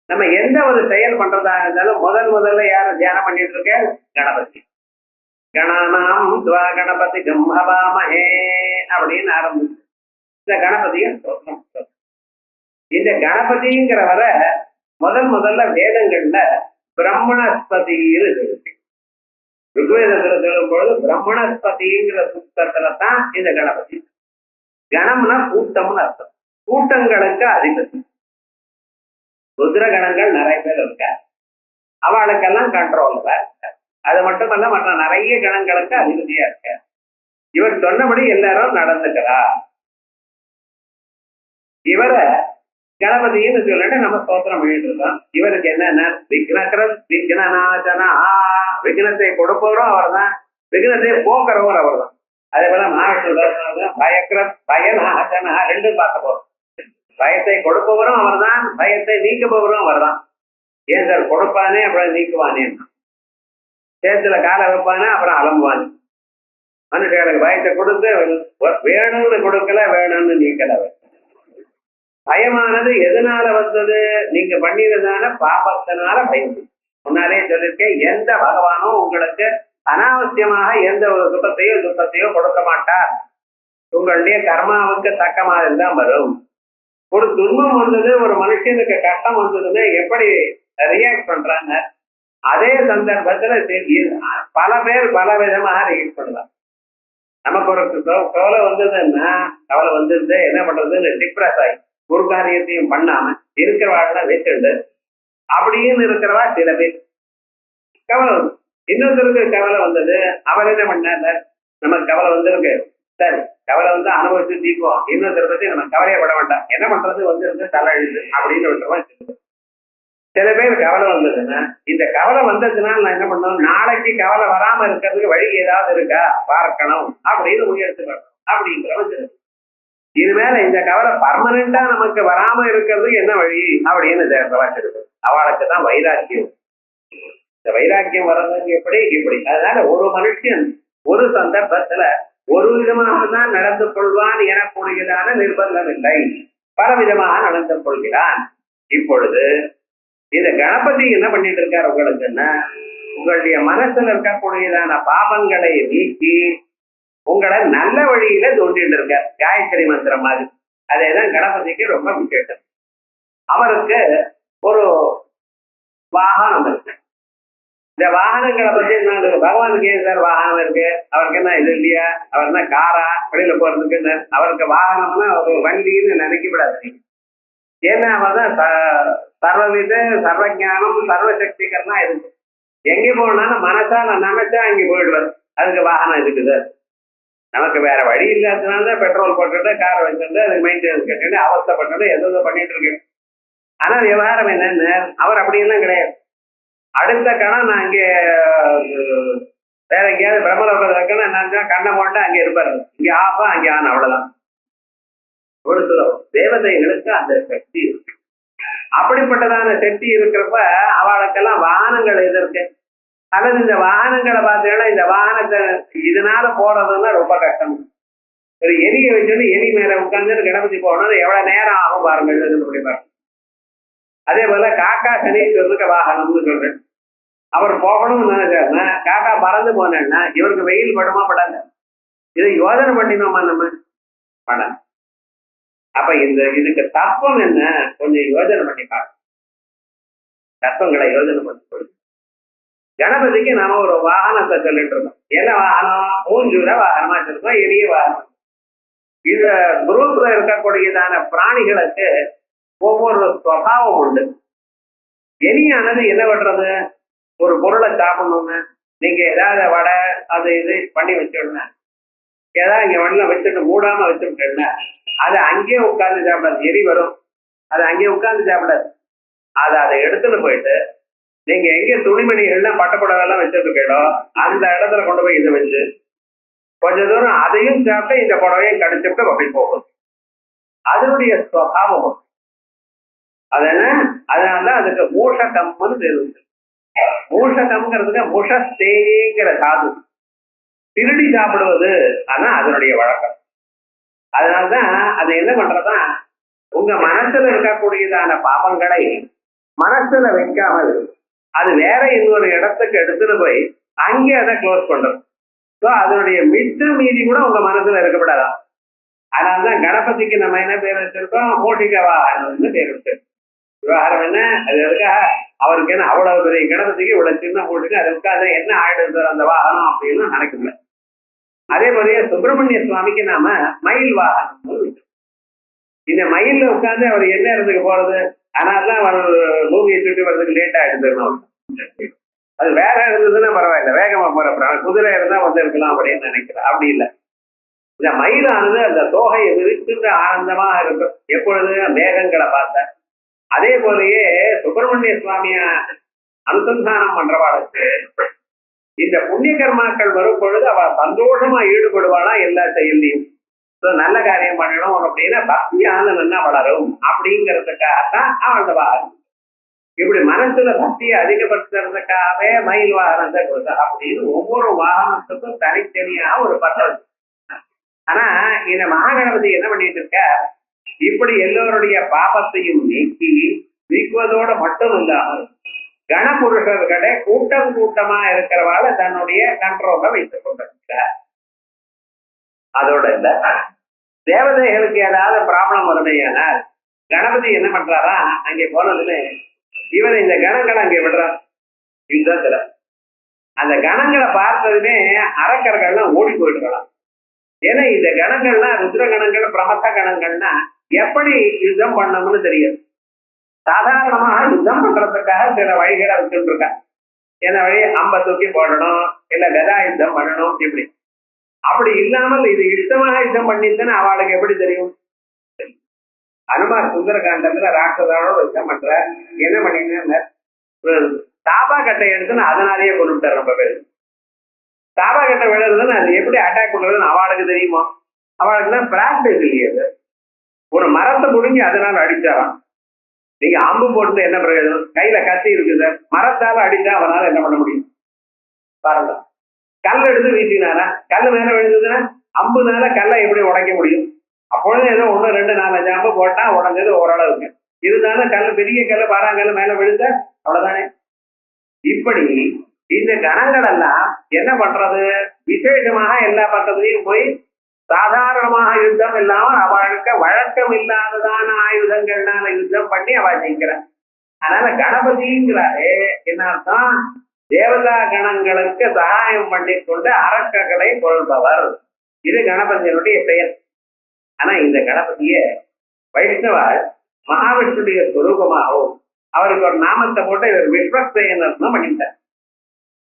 நம்ம எந்த ஒரு செயல் பண்றதா இருந்தாலும் முதல்ல யாரும் தியானம் பண்ணிட்டு இருக்க? கணபதி. கணானாம் துவா கணபதி கம்பவாமஹே அப்படின்னு ஆரம்பிச்சு இந்த கணபதிய ஸ்தோத்திரம். இந்த கணபதிங்கிறவரை முதல்ல வேதங்கள்ல பிரம்மணஸ்பதினு இருக்கு. ருக்வேதத்துல சொல்லும் பொழுது பிரம்மணஸ்பதிங்கிற சுத்தத்துல தான் இந்த கணபதி. கணம்னா கூட்டம்னு அர்த்தம். கூட்டங்களுக்கு அதிபதி. ருத்ரகணங்கள் நிறைய பேர் இருக்க, அவளுக்கெல்லாம் கண்ட்ரோல்ல இருக்க. அது மட்டுமல்ல மற்ற நிறைய கணங்களுக்கு அதிபதியா இருக்க. இவர் சொன்னபடி எல்லாரும் நடந்துக்கிறா. இவரை கணபதினு சொல்லிட்டு நம்ம ஸ்தோத்திரம் பண்ணிட்டு இருக்கோம். இவருக்கு என்னன்னா விக்னகரன் விக்னநாசனா. விக்னத்தை கொடுப்பவரும் அவர் தான், விக்னத்தை போக்குறவர் அவர் தான். அதே போல மகாவிஷ்ணு பயக்ரத் பயநாசனா ரெண்டும் பார்க்க போறோம். பயத்தை கொடுப்பவரும் அவர் தான், பயத்தை நீக்குபவரும் அவர் தான். ஏன் சார் கொடுப்பானே அப்புறம் நீக்குவானே, சேத்துல காலை வைப்பானே அப்புறம் அலம்புவானே. மனுஷங்களுக்கு பயத்தை கொடுத்து வேணும்னு கொடுக்கல, வேணும்னு நீக்கல. பயமானது எதனால வந்தது? நீங்க பண்ணினதான பாபத்தினால பயம். முன்னாலே சொல்லிருக்கேன், எந்த பகவானும் உங்களுக்கு அனாவசியமாக எந்த ஒரு துக்கத்தையோ கொடுக்க மாட்டார். உங்களுடைய கர்மாவுக்கு தக்க மாதிரி தான் வரும். ஒரு துன்பம் வந்தது, ஒரு மனுஷனுக்கு கஷ்டம் வந்ததுன்னு எப்படி ரியாக்ட் பண்றாங்க, அதே சந்தர்ப்பத்துல பல பேர் பல விதமாக ரியாக்ட் பண்ணலாம். நமக்கு ஒரு கவலை வந்ததுன்னா, கவலை வந்தது என்ன பண்றதுன்னு டிப்ரெஸ் ஆகி ஒரு காரியத்தையும் பண்ணாம இருக்கிறவாழ்ல வச்சுண்டு அப்படின்னு இருக்கிறவா சில பேர். கவலை வந்து இன்னொருத்தருக்கு கவலை வந்தது, அவர் என்ன பண்ணார், நமக்கு கவலை வந்திருக்கு, சரி கவலை வந்து அனுபவிச்சு தீர்ப்போம், இன்னொருத்தரை பத்தி நம்ம கவலையப்பட வேண்டாம், என்ன பண்றது வந்து தலையெழுது அப்படின்னு விட்டுருவா. சில பேர் கவலை வந்ததுன்னா, இந்த கவலை வந்ததுனால நான் என்ன பண்ணணும், நாளைக்கு கவலை வராம இருக்கிறதுக்கு வழி ஏதாவது இருக்கா பார்க்கணும் அப்படின்னு முயற்சிக்கணும் அப்படிங்கிற. இது மேல இந்த கவலை பர்மனண்டா நமக்கு வராம இருக்கிறது என்ன வழி அப்படின்னு வச்சிருக்கு. அவளுக்கு தான் வைராக்கியம். இந்த வைராக்கியம் வர்றதுக்கு எப்படி இப்படி. அதனால ஒரு மனுஷன் ஒரு சந்தர்ப்பத்துல ஒரு விதமாக தான் நடந்து கொள்வான் எனக்கூடியதான நிர்பந்தம் இல்லை, பல விதமாக நடந்து கொள்கிறான். இப்பொழுது இந்த கணபதி என்ன பண்ணிட்டு இருக்காரு உங்களுக்குன்னா, உங்களுடைய மனசுல இருக்கக்கூடியதான பாபங்களை நீக்கி உங்களை நல்ல வழியில தோண்டிட்டு இருக்கார், காயத்ரி மந்திரம் மாதிரி. அதேதான் கணபதிக்கு ரொம்ப விசேஷம். அவருக்கு ஒரு வாகனம் இருக்கு. இந்த வாகனங்களை பத்தி என்ன, பகவானுக்கு ஏன் சார் வாகனம் இருக்கு, அவருக்கு என்ன இது இல்லையா, அவர் என்ன காரா வெளியில போறதுக்கு, அவருக்கு வாகனம்னா ஒரு வண்டின்னு நினைக்கப்படாது. ஏன்னா அவர் தான் சர்வவித சர்வஜானம் சர்வசக்திகரமா இருக்கு. எங்கே போனாலும் மனசால நினைச்சா அங்கே போயிடுவார். அதுக்கு வாகனம் இருக்குது. நமக்கு வேற வழி இல்லாததுனால பெட்ரோல் போட்டுட்டு காரை வச்சுட்டு அதுக்கு மெயின்டெனன்ஸ் கட்டிட்டு அவஸ்தைப்பட்டு எதோ பண்ணிட்டு இருக்கு. ஆனா விவகாரம் என்னன்னு, அவர் அப்படியெல்லாம் கிடையாது. அடுத்த கணம் நான் இங்கே வேற எங்கேயாவது பிரம்மலோகத்தில் இருக்கணும் என்ன கண்ணை போட்டு அங்கே இருப்பாரு, இங்கே ஆஃபா அங்கே ஆன, அவ்வளவுதான். ஒரு சில தேவதைகளுக்கு அந்த சக்தி இருக்கு. அப்படிப்பட்டதான சக்தி இருக்கிறப்ப அவளுக்கெல்லாம் வாகனங்கள் எதிர்க்கு. அல்லது இந்த வாகனங்களை பார்த்தீங்கன்னா, இந்த வாகனத்தை இதனால போறதுன்னா ரொம்ப கஷ்டம். ஒரு எலியை வச்சுட்டு எலி மேல உட்கார்ந்து கணபதி போகணும், எவ்வளவு நேரம் ஆகும் பாருங்க. அதே போல காக்கா சனீஸ்வரருக்கு வாகனம்னு சொல்றேன். அவர் போகணும்னு நினைச்சாருன்னா, காக்கா பறந்து போனேன்னா இவருக்கு வெயில் படுமா படாங்க, இதை யோசனை பண்ணினோமா நம்ம பட. அப்ப இதுக்கு தத்துவம் என்ன, கொஞ்சம் யோசனை பண்ணி பார்க்க, தத்துவங்களை யோசனை பண்ணி. கணபதிக்கு நாம ஒரு வாகனத்தை சொல்லிட்டு இருக்கோம். என்ன வாகனம், மூஞ்சூர வாகனமா வச்சிருக்கோம், எளிய வாகனம். இந்த குரூப்ல இருக்கக்கூடியதான பிராணிகளுக்கு ஒவ்வொரு சுவாவம் உண்டு. எலியானது என்ன பண்றது, ஒரு பொருளை சாப்பிடணும்னு நீங்க ஏதாவது வடை அது இது பண்ணி வச்சிடணும், ஏதாவது இங்க வண்டியில வச்சுட்டு மூடாம வச்சுட்டேன்னா அது அங்கேயே உட்கார்ந்து சாப்பிடாது. எலி வரும், அது அங்கேயே உட்கார்ந்து சாப்பிடாது. அதை எடுத்துட்டு போயிட்டு நீங்க எங்க துணிமணிகள்லாம் பட்டப்படவெல்லாம் வச்சிருக்கீங்களோ அந்த இடத்துல கொண்டு போய் இதை வச்சு கொஞ்ச தூரம் அதையும் சாப்பிட்டு இந்த புடவையும் கடிச்சுட்டு அப்படி போகும். அதனுடைய சுவாவம் அது என்ன, அதனாலதான் அதுக்கு மூஷகம்னு தெரிஞ்சு. மூஷகம்ங்கிறதுக்கு முஷஸ்தேங்கிற சாது, திருடி சாப்பிடுவது. ஆனா அதனுடைய வழக்கம். அதனால்தான் அது என்ன பண்றதா, உங்க மனசுல இருக்கக்கூடியதான பாபங்களை மனசுல வைக்காமல் அது வேற இன்னொரு இடத்துக்கு எடுத்துட்டு போய் அங்கே அதை க்ளோஸ் பண்றது. ஸோ அதனுடைய மிச்ச மீதி கூட உங்க மனசுல இருக்கப்படாதான். அதனால்தான் கணபதிக்கு நம்ம என்ன பேர் வச்சிருக்கோம், மூஷிக வாகனம்னு பேர் வச்சிருக்கோம். விவகாரம் என்ன, அது எதுக்காக, அவருக்கு என்ன அவ்வளவு பெரிய கணபதிக்கு இவ்வளவு சின்ன மூட்டுக்கு அதுக்காக என்ன ஆயிடுது அந்த வாகனம் அப்படின்னு நினைக்கல. அதே போலயே சுப்பிரமணிய சுவாமிக்கு நாம மயில் வாகனம். இந்த மயில்ல உட்கார்ந்து அவர் என்ன இடத்துக்கு போறது, அதனாலதான் அவர் பூமியை சுற்றி வர்றதுக்கு லேட்டா எடுத்துக்கணும். அது வேற இருந்ததுன்னா பரவாயில்ல, வேகமா போற குதிரை இருந்தா வந்து இருக்கலாம் அப்படின்னு நினைக்கிறேன். அப்படி இல்லை, இந்த மயிலானது அந்த தோகையை விரிச்சுட்டு ஆனந்தமா இருக்கும் எப்பொழுது மேகங்களை பார்த்த. அதே போலயே சுப்பிரமணிய சுவாமிய அனுசந்தானம் பண்றவாளுக்கு இந்த புண்ணிய கர்மாக்கள் வரும் பொழுது அவ சந்தோஷமா ஈடுபடுவாளா எல்லா செயலையும். நல்ல காரியம் பண்ணணும் அப்படின்னா பக்தியான நல்லா வளரும் அப்படிங்கிறதுக்காகத்தான் அவன் வாகனம். இப்படி மனசுல பக்தியை அதிகப்படுத்துறதுக்காகவே மயில் வாகனத்தை கொடுத்தா அப்படின்னு ஒவ்வொரு வாகனத்துக்கும் தனித்தனியா ஒரு பட்டம். ஆனா இந்த மகாகணபதி என்ன பண்ணிட்டு இருக்க, இப்படி எல்லோருடைய பாபத்தையும் நீக்குவதோட மட்டும் இல்லாமல் கணபுருஷர்களை கூட்டம் கூட்டமா இருக்கிறவால தன்னுடைய கண்ட்ரோல வைத்துக் கொண்டிருக்கிறார். அதோட இல்ல, தேவதைகளுக்கு ஏதாவது ப்ராப்ளம் வருமையானால் கணபதி என்ன பண்றாரா, அங்கே போனதுன்னு இவன் இந்த கணங்களை அங்கே விடுறான் யுத்தத்துல. அந்த கணங்களை பார்த்ததுமே அரக்கர்கள்லாம் ஓடி போயிடுறான். ஏன்னா இந்த கணங்கள்லாம் ருத்ர கணங்கள் பிரமத்த கணங்கள்னா எப்படி யுத்தம் பண்ணணும்னு தெரியாது. சாதாரணமாக யுத்தம் பண்றதுக்காக சில வழிகளை வச்சுட்டு இருக்காங்க. என்ன வழி, அம்ப தூக்கி போடணும், இல்ல கதா யுத்தம் பண்ணணும், இப்படி. அப்படி இல்லாமல் இது இஷ்டமாக யுத்தம் பண்ணிட்டுன்னு அவளுக்கு எப்படி தெரியும்? அனுமார் சுந்தரகாண்டத்துல ராட்சதோட யுத்தம் பண்ற என்ன பண்ணினா தாபா கட்டை எடுத்துன்னு அதனாலேயே கொண்டு விட்டார். ரொம்ப பேர் தாபா கட்டை விழுறதுன்னு அது எப்படி அட்டாக் பண்றதுன்னு அவளுக்கு தெரியுமா? அவளுக்கு தான் பிராக்டிஸ் இல்லையே. அது ஒரு மரத்தை முடிஞ்சு அதனால அடிச்சாராம். நீங்க அம்பு போட்டு என்ன பிரயோஜனம்? கையில கத்தி இருக்குது, மரத்தால அடிச்சா அவனால என்ன பண்ண முடியும் பாருங்க. கல் எடுத்து வீசினாரா, கல் மேல விழுந்ததுன்னா அம்புனால கல்லை எப்படி உடைக்க முடியும்? அப்பொழுது ஏதோ 1 2 4 5 அம்பு போட்டா உடஞ்சது ஓரளவுக்கு. இருந்தாலும் கல், பெரிய கல், பாறாங்கல் மேல விழுந்த அவ்வளவுதானே. இப்படி இந்த கணங்கள் எல்லாம் என்ன பண்றது, விசேஷமாக எல்லா பக்கத்துலயும் போய் சாதாரணமாக யுத்தம் இல்லாம அவளுக்கு வழக்கம் இல்லாததான ஆயுதங்கள்னால யுத்தம் பண்ணி அவ ஜெயிக்கிறான். அதனால கணபதிங்கிறாரே என்ன அர்த்தம்? தேவதா கணங்களுக்கு சகாயம் பண்ணி கொண்டு அரக்கர்களை கொள்பவர். இது கணபதியினுடைய பெயர். ஆனா இந்த கணபதிய வைஷ்ணவர் மகாவிஷ்ணுடைய சுரூபமாகவும் அவருக்கு ஒரு நாமத்தை போட்டு இவர் விஸ்வசேனர்னு பண்ணிட்டார்.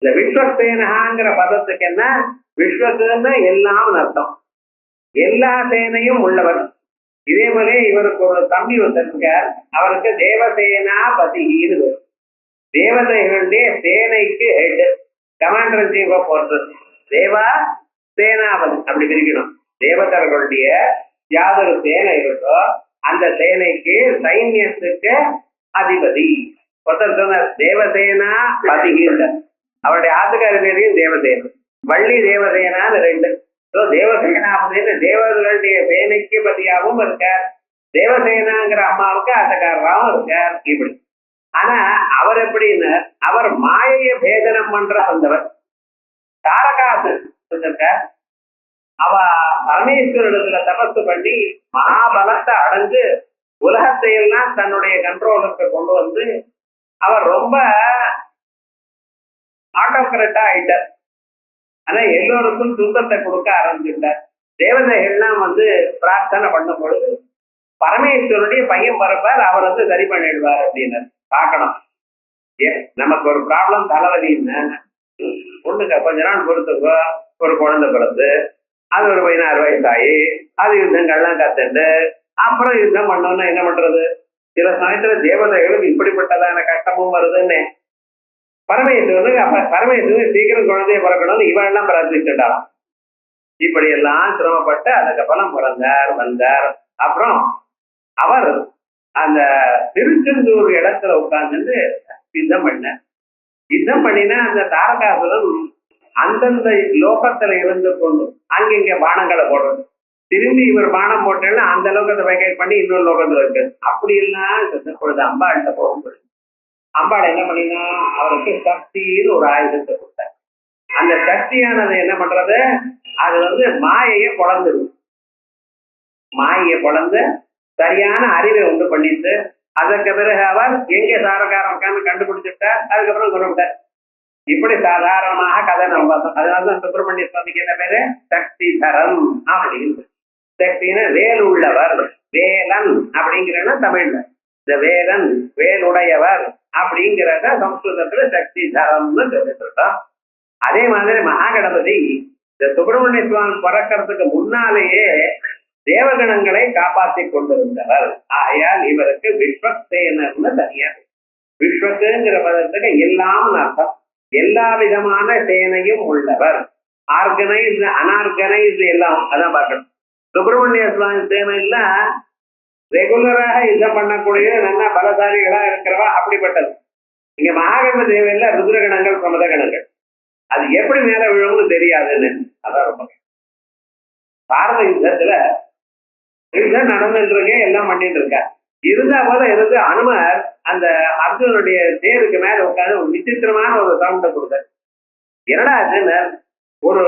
இந்த விஸ்வசேனகாங்கிற பதத்துக்கு என்ன, விஸ்வசேன எல்லாம் அர்த்தம், எல்லா சேனையும் உள்ளவர். இதே போல இவருக்கு ஒரு தம்பி வந்திருக்கார், அவருக்கு தேவசேனா பதிகின்னு. தேவதைகளுடைய சேனைக்கு ஹெட், கமாண்டர் சீஃப் போறது தேவா சேனாபதி அப்படி பிரிக்கணும். தேவதர்களுடைய யாதொரு சேனை இருக்கோ அந்த சேனைக்கு சைன்யத்துக்கு அதிபதி. ஒருத்தர் சொன்னார் தேவசேனா பதிகின்ற, அவருடைய ஆத்துக்கார பேரையும் தேவசேனா, வள்ளி தேவசேனான்னு 2. தேவசேனா அப்படின்னு தேவர்களுடைய சேனைக்கு பதியாகவும் இருக்கார், தேவசேனாங்கிற அம்மாவுக்கு ஆட்டக்காரராகவும் இருக்கார். இப்படி. ஆனா அவர் எப்படின்னு, அவர் மாயைய பேதனம் பண்ற வந்தவர். தாரகாசு இருக்கார், அவ பரமேஸ்வரத்துல தபசு பண்ணி மகாபலத்தை அடைஞ்சு உலகத்தை எல்லாம் தன்னுடைய கண்ட்ரோலுக்கு கொண்டு வந்து அவர் ரொம்ப ஆட்டோகிரட்டா ஆயிட்டார். ஆனா எல்லோருக்கும் துன்பத்தை கொடுக்க ஆரம்பிச்சிட்டார். தேவதைகள்லாம் பிரார்த்தனை பண்ணும் பொழுது பரமேஸ்வரனுடைய பையன் பிறப்பார், அவர் சரி பண்ணிடுவார் அப்படின்னு பார்க்கணும். நமக்கு ஒரு ப்ராப்ளம், தலைவலின்னு ஒண்ணுங்க கொஞ்ச நாள் பொறுத்துக்கோ, ஒரு குழந்தை பிறந்து அது ஒரு 16 வயசாகி அது யுத்தங்கள்லாம் கத்துண்டு அப்புறம் யுத்தம் பண்ணோம்னா என்ன பண்றது? சில சமயத்துல தேவதைகளுக்கு இப்படிப்பட்டதான கஷ்டமும் வருதுன்னு பரமேஸ்வரனுக்கு சீக்கிரம் குழந்தைய பிறக்கணும்னு இவெல்லாம் பிரார்த்திச்சுட்டாலாம். இப்படி எல்லாம் சிரமப்பட்டு அதுக்கப்புறம் பிறந்தார் வந்தார். அப்புறம் அவர் அந்த திருச்செந்தூர் இடத்துல உட்கார்ந்து யுத்தம் பண்ணார். யுத்தம் பண்ணினா அந்த தாரகாசுரன் அந்தந்த லோகத்துல இருந்து கொண்டு அங்கிங்க பானங்களை போடுறது, திரும்பி இவர் பானம் போட்டேன்னா அந்த லோகத்தை வைக்கேட் பண்ணி இன்னொரு லோகத்துல இருக்கு. அப்படி எல்லாம் பொழுது அம்பாள்கிட்ட போகும்பொழுது அம்பாள் என்ன பண்ணினா அவருக்கு சக்தின்னு ஒரு ஆயுதத்தை கொடுத்தார். அந்த சக்தியானது என்ன பண்றது, அது மாயையை பொழந்துடும். மாயையை பொழந்து சரியான அறிவை உண்டு பண்ணிட்டு அதற்கு பிறகு அவர் எங்க சாரக்காரன் கண்டுபிடிச்சுட்டார். அதுக்கப்புறம் கொண்டுட்டார். இப்படி சாதாரணமாக கதை நம்ம பார்த்தோம். அதனாலதான் சுப்பிரமணிய சுவாமிக்கு என்ன பேரு, சக்தி தரம் அப்படின்னு. சக்தின்னு வேல் உள்ளவர், வேலன் அப்படிங்கிறன்னா தமிழ்ல இந்த வேலன் வேலுடையவர் அப்படிங்கிறத சம்ஸ்கிருதத்துல சக்தி தரம்னு சொல்லிட்டு இருக்கோம். அதே மாதிரி மகாகணபதி இந்த சுப்பிரமணிய சுவாமி பிறக்கிறதுக்கு முன்னாலேயே தேவகணங்களை காப்பாற்றி கொண்டிருந்தவர். ஆகையால் இவருக்கு விஸ்வசேனர்னு தனியா. விஸ்வசுங்கிற பதத்துக்கு எல்லாம் அர்த்தம், எல்லா விதமான சேனையும் உள்ளவர். ஆர்கனைஸ்டு அன்ஆர்கனைஸ்டு எல்லாம் அதான் பார்க்கணும். சுப்பிரமணிய சுவாமி சேனையில ரெகுலராக யுத்தம் பண்ணக்கூடிய நல்ல பலசாலிகளா இருக்கிறவா அப்படிப்பட்டது. இங்க மகாகணபதி தேவையில்ல ருத்ரகணங்கள் பிரமத கணங்கள், அது எப்படி மேல விழும்னு தெரியாதுன்னு. அதான் ரொம்ப பாரத யுத்தத்துல யுத்தம் நடந்துட்டு இருக்கே, எல்லாம் பண்ணிட்டு இருக்க. இருந்தா போல இருந்து அனுமர் அந்த அர்ஜுனுடைய தேருக்கு மேல உட்காந்து ஒரு விசித்திரமான ஒரு சவுண்டை கொடுத்தார். என்னடா ஆச்சுன்னு ஒரு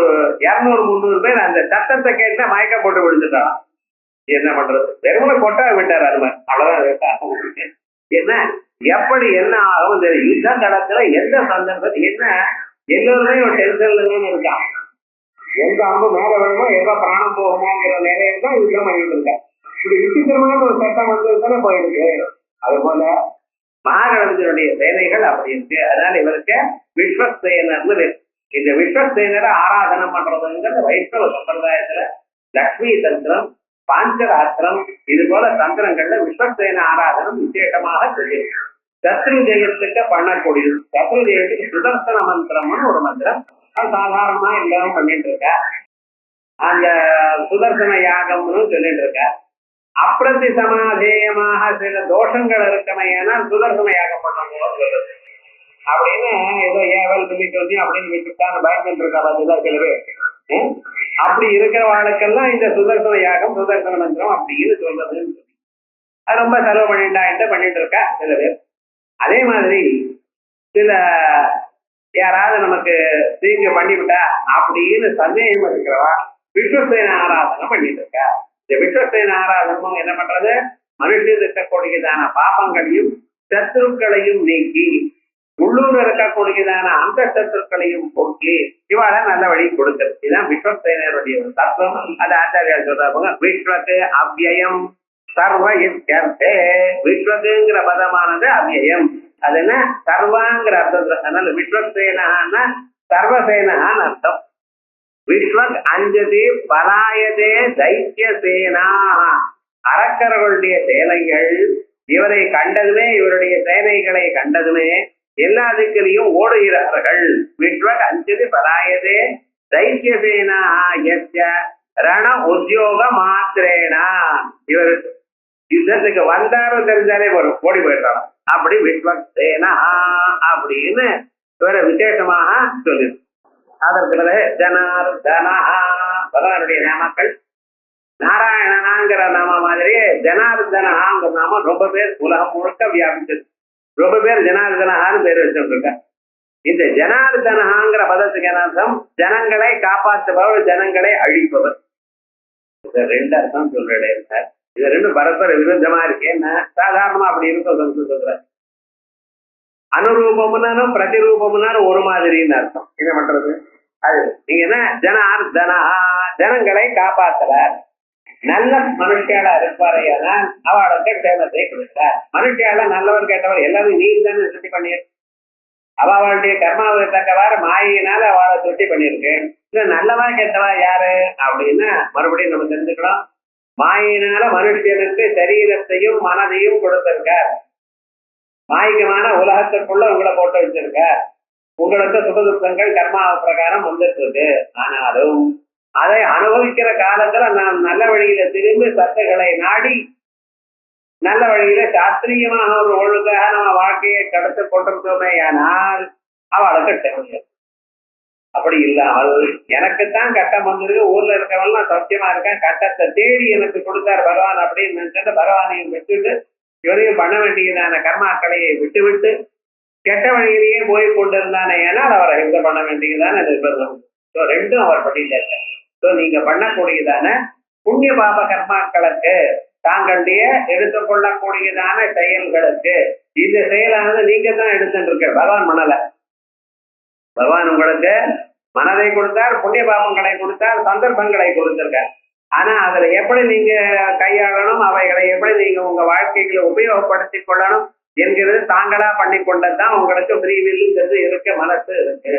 200-300 பேர் அந்த சத்தத்தை கேட்டா மயக்கம் போட்டு விழுந்துட்டான். என்ன பண்றது, வெறுமனை கொட்டா விட்டார் அனுமர். அவ்வளவுதான். என்ன எப்படி என்ன ஆகும் இந்த யுத்த தளத்துல எந்த சந்தர்ப்பம் என்ன எல்லோருமே ஒரு டென்ஷன்ல இருக்கான். எந்த அம்பு மேல வேணுமோ எவ்வளவு பிராணம் போகுமோங்கிற நிலையில தான் யுத்தம் பண்ணிட்டு இருக்க. இப்படி விசித்திரமான ஒரு சட்டம் தானே போயிருக்கு. அது போல மகாகணபதியுடைய சேனைகள் அப்படி இருக்கு. அதனால இவருக்கு விஸ்வசேனர்னு இந்த விஸ்வசேனரை ஆராதனம் பண்றதுங்கிறது வைஷ்ணவ சம்பிரதாயத்துல லக்ஷ்மி தந்திரம், பாஞ்சராத்திரம் இது போல தந்திரங்கள்ல விஸ்வசேன ஆராதனம் விசேஷமாக தெரியும். சத்ரு ஜெயத்துக்கு பண்ணக்கூடியது. சத்ரு ஜெயத்துக்கு சுதர்சன மந்திரம்னு ஒரு மந்திரம், அது சாதாரணமா எல்லாரும் பண்ணிட்டு இருக்க. அந்த சுதர்சன யாகம்னு சொல்லிட்டு இருக்க. அப்பிரதி சமாதேயமாக சில தோஷங்கள் இருக்கமையானா சுதர்சன யாகம் பண்ணணும் சொல்லுது அப்படின்னு ஏதோ ஏவல் சொல்லிட்டு வந்து அப்படின்னு விட்டுட்டான்னு பயந்துட்டு இருக்கா. அதுதான் சில பேர் அப்படி இருக்கிற வாழ்க்கெல்லாம் இந்த சுதர்சன யாகம் சுதர்சன மந்திரம் அப்படின்னு சொல்றதுன்னு சொல்லி அது ரொம்ப செலவு பண்ணிட்டு இருக்கா சில பேர். அதே மாதிரி சில யாராவது நமக்கு தீங்கு பண்ணிவிட்டா அப்படின்னு சந்தேகம் இருக்கிறவா விஸ்வசேன ஆராதனம் பண்ணிட்டு இருக்கா. இந்த விஸ்வசேன ஆராதனமும் என்ன பண்றது, மனுஷன் இருக்கக்கூடியதான பாபங்களையும் சத்துருக்களையும் நீக்கி உள்ளூர் இருக்கக்கூடியதான அந்த சத்துருக்களையும் போக்கி இவாள நல்ல வழி கொடுக்கிறது. இதுதான் விஸ்வசேனருடைய ஒரு தத்துவம். அது ஆச்சாரியார் சொல்றாங்க. விஸ்வத்து அவ்யயம் சர்வ இத்யர்த்தே. விஸ்வத்துங்கிற பதமானது அவ்யயம். அது என்ன சர்வாங்கிற அர்த்தம். அதனால விஸ்வசேனான்னா சர்வசேனான்னு அர்த்தம். விஸ்வக் அஞ்சதி பலாயதே தைத்திய சேனா. அரக்கர்களுடைய சேனைகள் இவரை கண்டதுமே, இவருடைய சேனைகளை கண்டதுமே எல்லா திக்கிலையும் ஓடுகிறார்கள். விஸ்வக் அஞ்சதி பலாயதே தைத்திய சேனா யஸ்ய ரண உத்தியோக மாத்திரேனா. இவர் யுத்தத்துக்கு வந்தாரும் தெரிஞ்சாலே வரும், ஓடி போயிடுறாங்க. அப்படி விஸ்வசேனா அப்படின்னு இவரை விசேஷமாக சொல்லு. அதற்கு பிறகு ஜனார்தனா பகவானுடைய நாமக்கள். நாராயணனாங்கிற நாம மாதிரியே ஜனார்தனாங்கிற நாமம் ரொம்ப பேர் உலகம் முழுக்க வியாபிச்சது. ரொம்ப பேர் ஜனார்தனான்னு பேர் வச்சுருக்க. இந்த ஜனார்தனாங்கிற பதத்துக்கு என்ன அர்த்தம்? ஜனங்களை காப்பாற்றுபவர், ஜனங்களை அழிப்பவர். இந்த ரெண்டு அர்த்தம் சொல்றேன் சார். இது ரெண்டும் பரஸ்பர விருத்தமா இருக்கு. என்ன சாதாரணமா அப்படி இருக்கும் சொல்ற. அனுரூபம்னாலும் பிரதிரூபம்னாலும் ஒரு மாதிரின்னு அர்த்தம். என்ன பண்றது? அது நீங்க என்ன ஜனார்தனா ஜனங்களை காப்பாற்றுறார். நல்ல மனுஷியாளா இருப்பாரையானால் அவளுக்கு க்ஷேமத்தை கொடுக்கிறார். மனுஷியால நல்லவர் கேட்டவர் எல்லாரும் நீ தானே சுட்டி பண்ணிரு. அவளுடைய கர்மாவை தக்கவாறு மாயினால அவளை சுட்டி பண்ணிருக்கு. இல்ல நல்லவா கேட்டவா யாரு அப்படின்னா மறுபடியும் நம்ம தெரிஞ்சுக்கலாம். மாயினால மனுஷனுக்கு சரீரத்தையும் மனதையும் கொடுத்திருக்கார். மாயிகமான உலகத்திற்குள்ள உங்களை போட்டு வச்சிருக்கார். உங்களுக்கு சுகதுக்கங்கள் கர்மா பிரகாரம் வந்துட்டு இருக்கு. ஆனாலும் அதை அனுபவிக்கிற காலத்துல நாம் நல்ல வழியில திரும்பி சத்துக்களை நாடி நல்ல வழியில சாஸ்திரியமான ஒரு ஒழுங்காக நம்ம வாழ்க்கையை கடத்து கொண்டிருந்தோமே ஆனால் அவளுக்கு தேவை. அப்படி இல்லாமல் எனக்குத்தான் கட்டம் வந்திருக்கு, ஊர்ல இருக்கவெல்லாம் சௌக்கியமா இருக்கேன், கட்டத்தை தேடி எனக்கு கொடுத்தார் பகவான் அப்படின்னு நினைச்சிட்டு பகவானையும் விட்டுட்டு இவரையும் பண்ண வேண்டியதான கர்மாக்களையை விட்டு கெட்ட வழியிலேயே போய் கொண்டிருந்தானே ஏனால் அவரை எந்த பண்ண வேண்டியதான நிர்பந்தம். ரெண்டும் அவர் பண்ணிட்டாங்க. நீங்க பண்ணக்கூடியதான புண்ணிய பாப கர்மாக்களுக்கு, தாங்களுடைய எடுத்துக்கொள்ளக்கூடியதான செயல்களுக்கு, இந்த செயலானது நீங்க தான் எடுத்துட்டு இருக்க, பகவான் பண்ணல. பகவான் உங்களுக்கு மனதை கொடுத்தார், புண்ணிய பாபங்களை கொடுத்தார், சந்தர்ப்பங்களை கொடுத்திருக்கார். ஆனா அதுல எப்படி நீங்க கையாளணும், அவைகளை எப்படி நீங்க உங்க வாழ்க்கைகளை உபயோகப்படுத்திக் கொள்ளணும் என்கிறது தாங்களா பண்ணி கொண்டதுதான் உங்களுக்கு பிரிவில்ங்கிறது இருக்க, மனசு இருக்கு.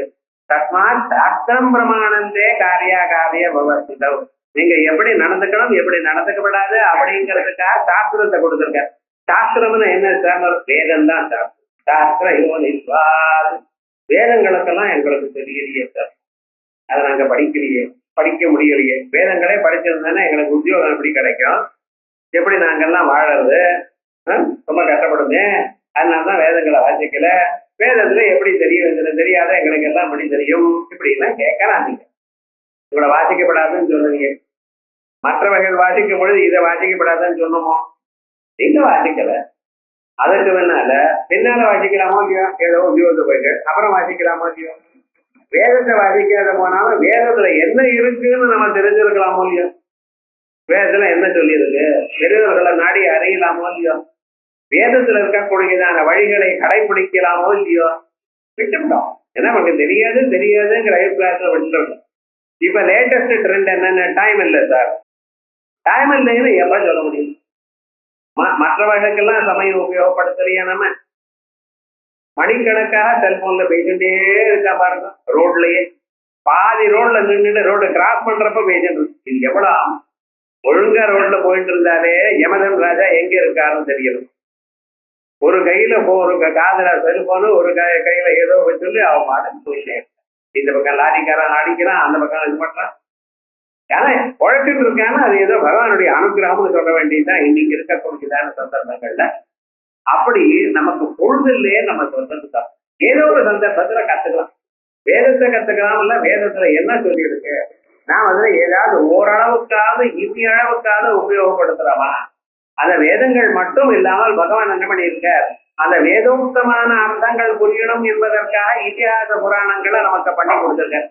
தஸ்மாத் சாஸ்திரம் பிரமாணந்தே காரியா காவிய பவர்த்திதம். நீங்க எப்படி நடந்துக்கணும், எப்படி நடந்துக்கப்படாது அப்படிங்கிறதுக்காக சாஸ்திரத்தை கொடுத்துருக்க. சாஸ்திரம்னு என்ன சார்? வேதம் தான் சாஸ்திரம். சாஸ்திர யோனிஸ்வாத். வேதங்களுக்கெல்லாம் எங்களுக்கு தெரியலையே சார், அதை நாங்க படிக்க முடியலையே. வேதங்களே படிச்சிருந்தானே எங்களுக்கு உத்தியோகம் எப்படி கிடைக்கும், எப்படி நாங்கெல்லாம் வாழறது? ரொம்ப கஷ்டப்படுமே. அதனாலதான் வேதங்களை வாசிக்கல. வேதத்துல எப்படி தெரியும், இதுல தெரியாத எங்களுக்கு எல்லாம் எப்படி தெரியும் இப்படிலாம் கேட்கலாம். நீங்க இவளை வாசிக்கப்படாதுன்னு சொல்லுவீங்க, மற்றவர்கள் வாசிக்கும் பொழுது இதை வாசிக்கப்படாதுன்னு சொன்னோமோ? நீங்க வாசிக்கல, அதற்கு பின்னால வாசிக்கலாமோ இல்லையோ? ஏதோ உத்தியோகத்தை போயிட்டு அப்புறம் வாசிக்கலாமோ இல்லையோ? வேதத்தை வாசிக்காத போனாலும் வேதத்துல என்ன இருக்குன்னு நம்ம தெரிஞ்சிருக்கலாமோ இல்லையோ? வேதத்துல என்ன சொல்லியிருக்கு? பெரியவர்களை நாடி அறியலாமோ இல்லையோ? வேதத்துல இருக்கக்கூடியதான வழிகளை கடைபிடிக்கலாமோ இல்லையோ? விட்டுவிட்டோம். ஏன்னா நமக்கு தெரியாதுங்கிற அபிப்பிராயத்துல விட்டுட்டோம். இப்ப லேட்டஸ்ட் ட்ரெண்ட் என்னன்னு, டைம் இல்லை சார். டைம் இல்லைன்னு எப்ப சொல்ல முடியும்? மற்றவர்களுக்கெல்லாம் சமயம் உபயோகப்படுத்தலையா? நம்ம மணிக்கணக்காக செல்போன்ல பேசிட்டே இருக்கா பாருங்க. ரோட்லயே பாதி ரோட்ல நின்றுட்டு ரோடு கிராஸ் பண்றப்ப பேசிட்டு இது எவ்வளவு ஒழுங்கா ரோட்ல போயிட்டு இருந்தாலே யமதன் ராஜா எங்க இருக்காருன்னு தெரியணும். ஒரு கையில ஒரு காதுல செல்போனு, ஒரு கையில ஏதோ வச்சு அவன் பாட்டு போயிட்டே. இந்த பக்கம் லாரிக்காரன் அடிக்கிறான், அந்த பக்கம் இது பண்றான். ஆனா உழைச்சிட்டு இருக்கான்னு அது ஏதோ பகவானுடைய அனுகிரகம்னு சொல்ல வேண்டியதுதான் இன்னைக்கு இருக்கக்கூடியதான சந்தர்ப்பங்கள்ல. அப்படி நமக்கு பொழுதுலயே நம்ம சொல்றதுதான் ஏதோ ஒரு சந்தர்ப்பத்துல கத்துக்கலாம். வேதத்தை கத்துக்கலாம். இல்ல வேதத்துல என்ன சொல்லி இருக்கு, நான் வந்து ஏதாவது ஓரளவுக்காவது இனி அளவுக்காவது உபயோகப்படுத்துறவா? அந்த வேதங்கள் மட்டும் இல்லாமல் பகவான் என்ன பண்ணியிருக்கார், அந்த வேதோக்தமான அர்த்தங்கள் புரியணும் என்பதற்காக இதிகாச புராணங்களை நமக்கு பண்ணி கொடுத்திருக்கார்.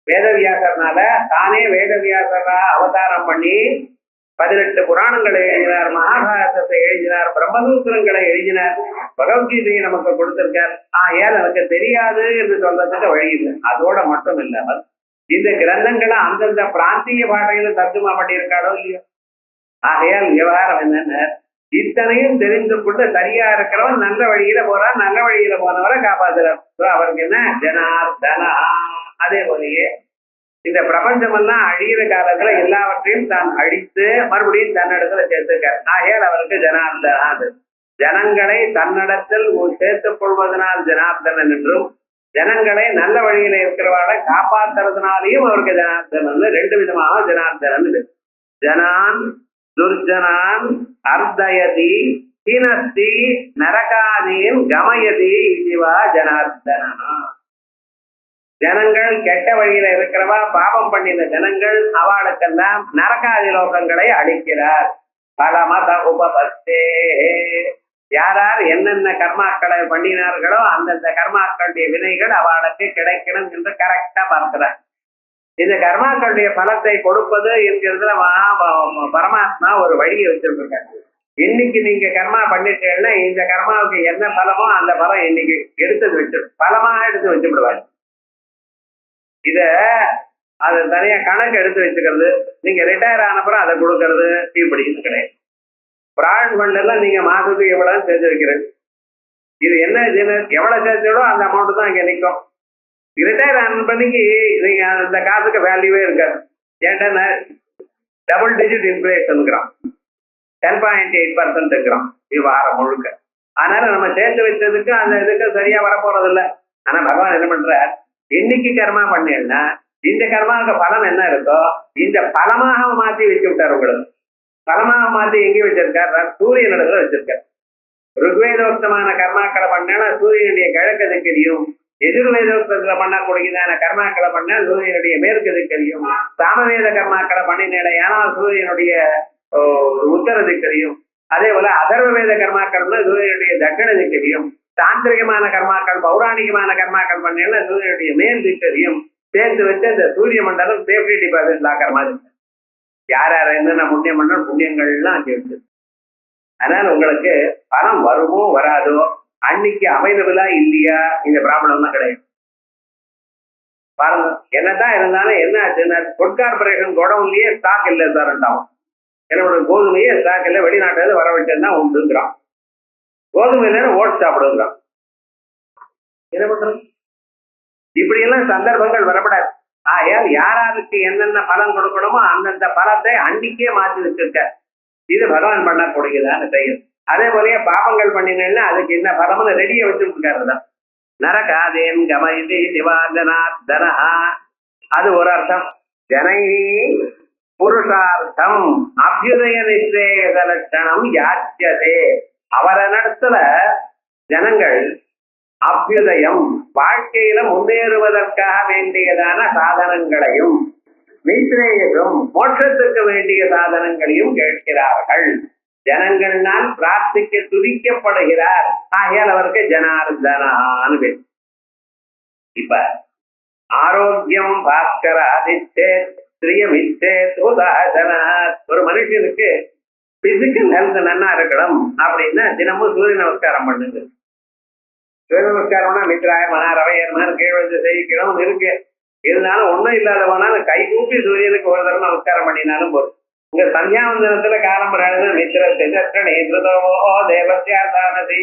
வேதவியாசர்னால தானே வேதவியாசரா அவதாரம் பண்ணி 18 புராணங்களை எழுதினார், மகாபாரதத்தை எழுதினார், பிரம்மசூத்திரங்களை எழுதினார், பகவத்கீதையை நமக்கு கொடுத்திருக்கார். ஏன் எனக்கு தெரியாது என்று சொல்றதுக்கு வழி இல்லை. அதோட மட்டும் இல்லாமல் இந்த கிரந்தங்களை அந்தந்த பிராந்திய பாஷையில தர்ஜுமா பண்ணியிருக்காரோ இல்லையோ? ஆகையால் விவகாரம் என்னன்னு, இத்தனையும் தெரிந்து கொண்டு சரியா இருக்கிறவன் நல்ல வழியில போறான், நல்ல வழியில போனவரை காப்பாத்துறார். அவருக்கு என்ன ஜனார்தனா. அதே போலயே இந்த பிரபஞ்சம் எல்லாம் அழியிற காலத்துல எல்லாவற்றையும் தான் அழித்து மறுபடியும் தன்னிடத்துல சேர்த்துக்கார். ஆகையால் அவருக்கு ஜனார்தனா. ஜனங்களை தன்னிடத்தில் சேர்த்துக் கொள்வதனால் ஜனார்தனன் என்றும், ஜனங்களை நல்ல வழியில இருக்கிறவாளை காப்பாத்துறதுனாலையும் அவருக்கு ஜனார்தனன். 2 விதமாக ஜனார்தனன். ஜனான் துர்ஜனான் அர்த்தயதி ஹீனஸ்தி நரகாதீன் கமயதி இதுவா ஜனார்தனா. ஜனங்கள் கெட்ட வழியில இருக்கிறவா, பாபம் பண்ணின ஜனங்கள், அவளுக்கெல்லாம் நரகாதி லோகங்களை அளிக்கிறார். பலமத உபபத்தே. யாரார் என்னென்ன கர்மாக்களை பண்ணினார்களோ அந்தந்த கர்மாக்களுடைய வினைகள் அவளுக்கு கிடைக்கணும் என்று கரெக்டா பார்க்கிறார். இந்த கர்மாக்களுடைய பலத்தை கொடுப்பது என்கிறதுல பரமாத்மா ஒரு வழியை வச்சிருக்காரு. இன்னைக்கு நீங்க கர்மா பண்ணிட்டீங்கன்னா இந்த கர்மாவுக்கு என்ன பலமோ அந்த பலம் இன்னைக்கு எடுத்து வச்சு பலமாக எடுத்து வச்சு விடுவாரு. இத அது தனியா கணக்கு எடுத்து வச்சுக்கிறது, நீங்க ரிட்டையர் ஆனப்புறம் அதை கொடுக்கறது இப்படின்னு கிடையாது. ப்ராவிடன்ட் ஃபண்ட் எல்லாம் நீங்க மாசத்துக்கு எவ்வளவு சேர்த்து வைக்கிறது, இது என்ன எவ்வளவு சேர்த்துடோ அந்த அமௌண்ட் தான் இங்க நிற்கும். ரிட்டையர் ஆன பண்ணிக்கு நீங்க அந்த காசுக்கு வேல்யூவே இருக்காது. ஏன்டா டபுள் டிஜிட் இன்ஃபிளேஷன்ங்கிறான், 10.8% இருக்கிறான் இது வாரம் முழுக்க. அதனால நம்ம சேர்த்து வச்சதுக்கு அந்த இதுக்கு சரியா வரப்போறது இல்லை. ஆனா பகவான் என்ன பண்றார், இன்னைக்கு கர்மா பண்ணேன்னா இந்த கர்மாவுக்கு பலம் என்ன இருக்கோ இந்த பலமாக மாத்தி வச்சு விட்டார். உங்களுக்கு பலமாக மாத்தி எங்கே வச்சிருக்கார், சூரியன் இடத்துல வச்சிருக்கார். ருக்வேதோக்தமான கர்மாக்களை பண்ணா சூரியனுடைய கிழக்கு திக்கரியும், எதிர்வேதோக்தத்துல பண்ணக்கூடியதான கர்மாக்களை பண்ணா சூரியனுடைய மேற்கு திக்கரியும், சாமவேத கர்மாக்களை பண்ணினேன் ஆனால் சூரியனுடைய உத்தர திக்கரியும், அதே போல அதர்வ வேத கர்மாக்கள்னா சூரியனுடைய தட்சிண திக்கரியும், தாந்திரிகமான கர்மாக்கள் பௌராணிகமான கர்மாக்கள் பண்ணல சூரியனுடைய மேல் திக்கரியும் சேர்த்து வச்சு இந்த சூரிய மண்டலம் சேஃப்டி டிபாசிட் லாக்கர் மாதிரி யார் யார் என்னென்ன புண்ணியம் பண்ண புண்ணியங்கள்லாம் சேர்த்து. அதனால உங்களுக்கு பணம் வருமோ வராதோ, அன்னைக்கு அவைலபிளா இல்லையா, இந்த ப்ராப்ளம் தான் கிடையாது. பாருங்க, என்னதான் இருந்தாலும் என்ன ஆச்சுன்னா ஃபுட் கார்பரேஷன் குடவுன்லயே ஸ்டாக் இல்லை சார். என்னோட கோதுமையே ஸ்டாக் இல்லை, வெளிநாட்டுல வர வச்சதுதான் உண்டுங்கிறான். கோதுமை இல்லைன்னு ஓட்டு சாப்பிடுங்கிறான். என்ன பண்றது? இப்படி எல்லாம் சந்தர்ப்பங்கள் வரப்படாது. ஆகையால் யாராருக்கு என்னென்ன பலன் கொடுக்கணுமோ அந்தந்த பலத்தை அன்னைக்கே மாற்றி வச்சிருக்க. இது பகவான் பண்ணக்கூடியதான செயல். அதே போலயே பாபங்கள் பண்ணினேன்னா அதுக்கு என்ன பலம்னு ரெடியா வச்சுருக்காருதான். நரகாதேன் கமயதி சிவாஜனார்தனா. அது ஒரு அர்த்தம். ஜனை புருஷார்த்தம் அபியுதய நிச்சேத லட்சணம் யாச்சியதே. அவரனிடத்துல ஜனங்கள் அபியுதயம் வாழ்க்கையில முன்னேறுவதற்காக வேண்டியதான சாதனங்களையும் நிச்சயம் மோட்சத்துக்கு வேண்டிய சாதனங்களையும் கேட்கிறார்கள். ஜனங்கள்னால் பிரார்த்திக்க துதிக்கப்படுகிறார். ஆகையால் அவருக்கு ஜனார்தனான்னு பேர். இப்ப ஆரோக்கியம் பாஸ்கர ஆதித்தே ஒரு மனுஷனுக்கு பிசிக்கல் ஹெல்த் நன்னா இருக்கணும் அப்படின்னா தினமும் சூரிய நமஸ்காரம் பண்ணுது. சூரிய நமஸ்காரம்னா மித்ராயமான ரவையர்மான் கீழ்வந்து செய்யணும் இருக்கு. இருந்தாலும் ஒன்றும் இல்லாதவனாலும் கை கூப்பி சூரியனுக்கு ஒரு தரம் நமஸ்காரம் பண்ணினாலும் போதும். இங்க சந்தியாவந்தனத்துல காலம்பரான மித்திர நேதமோ தேவசியாதானதி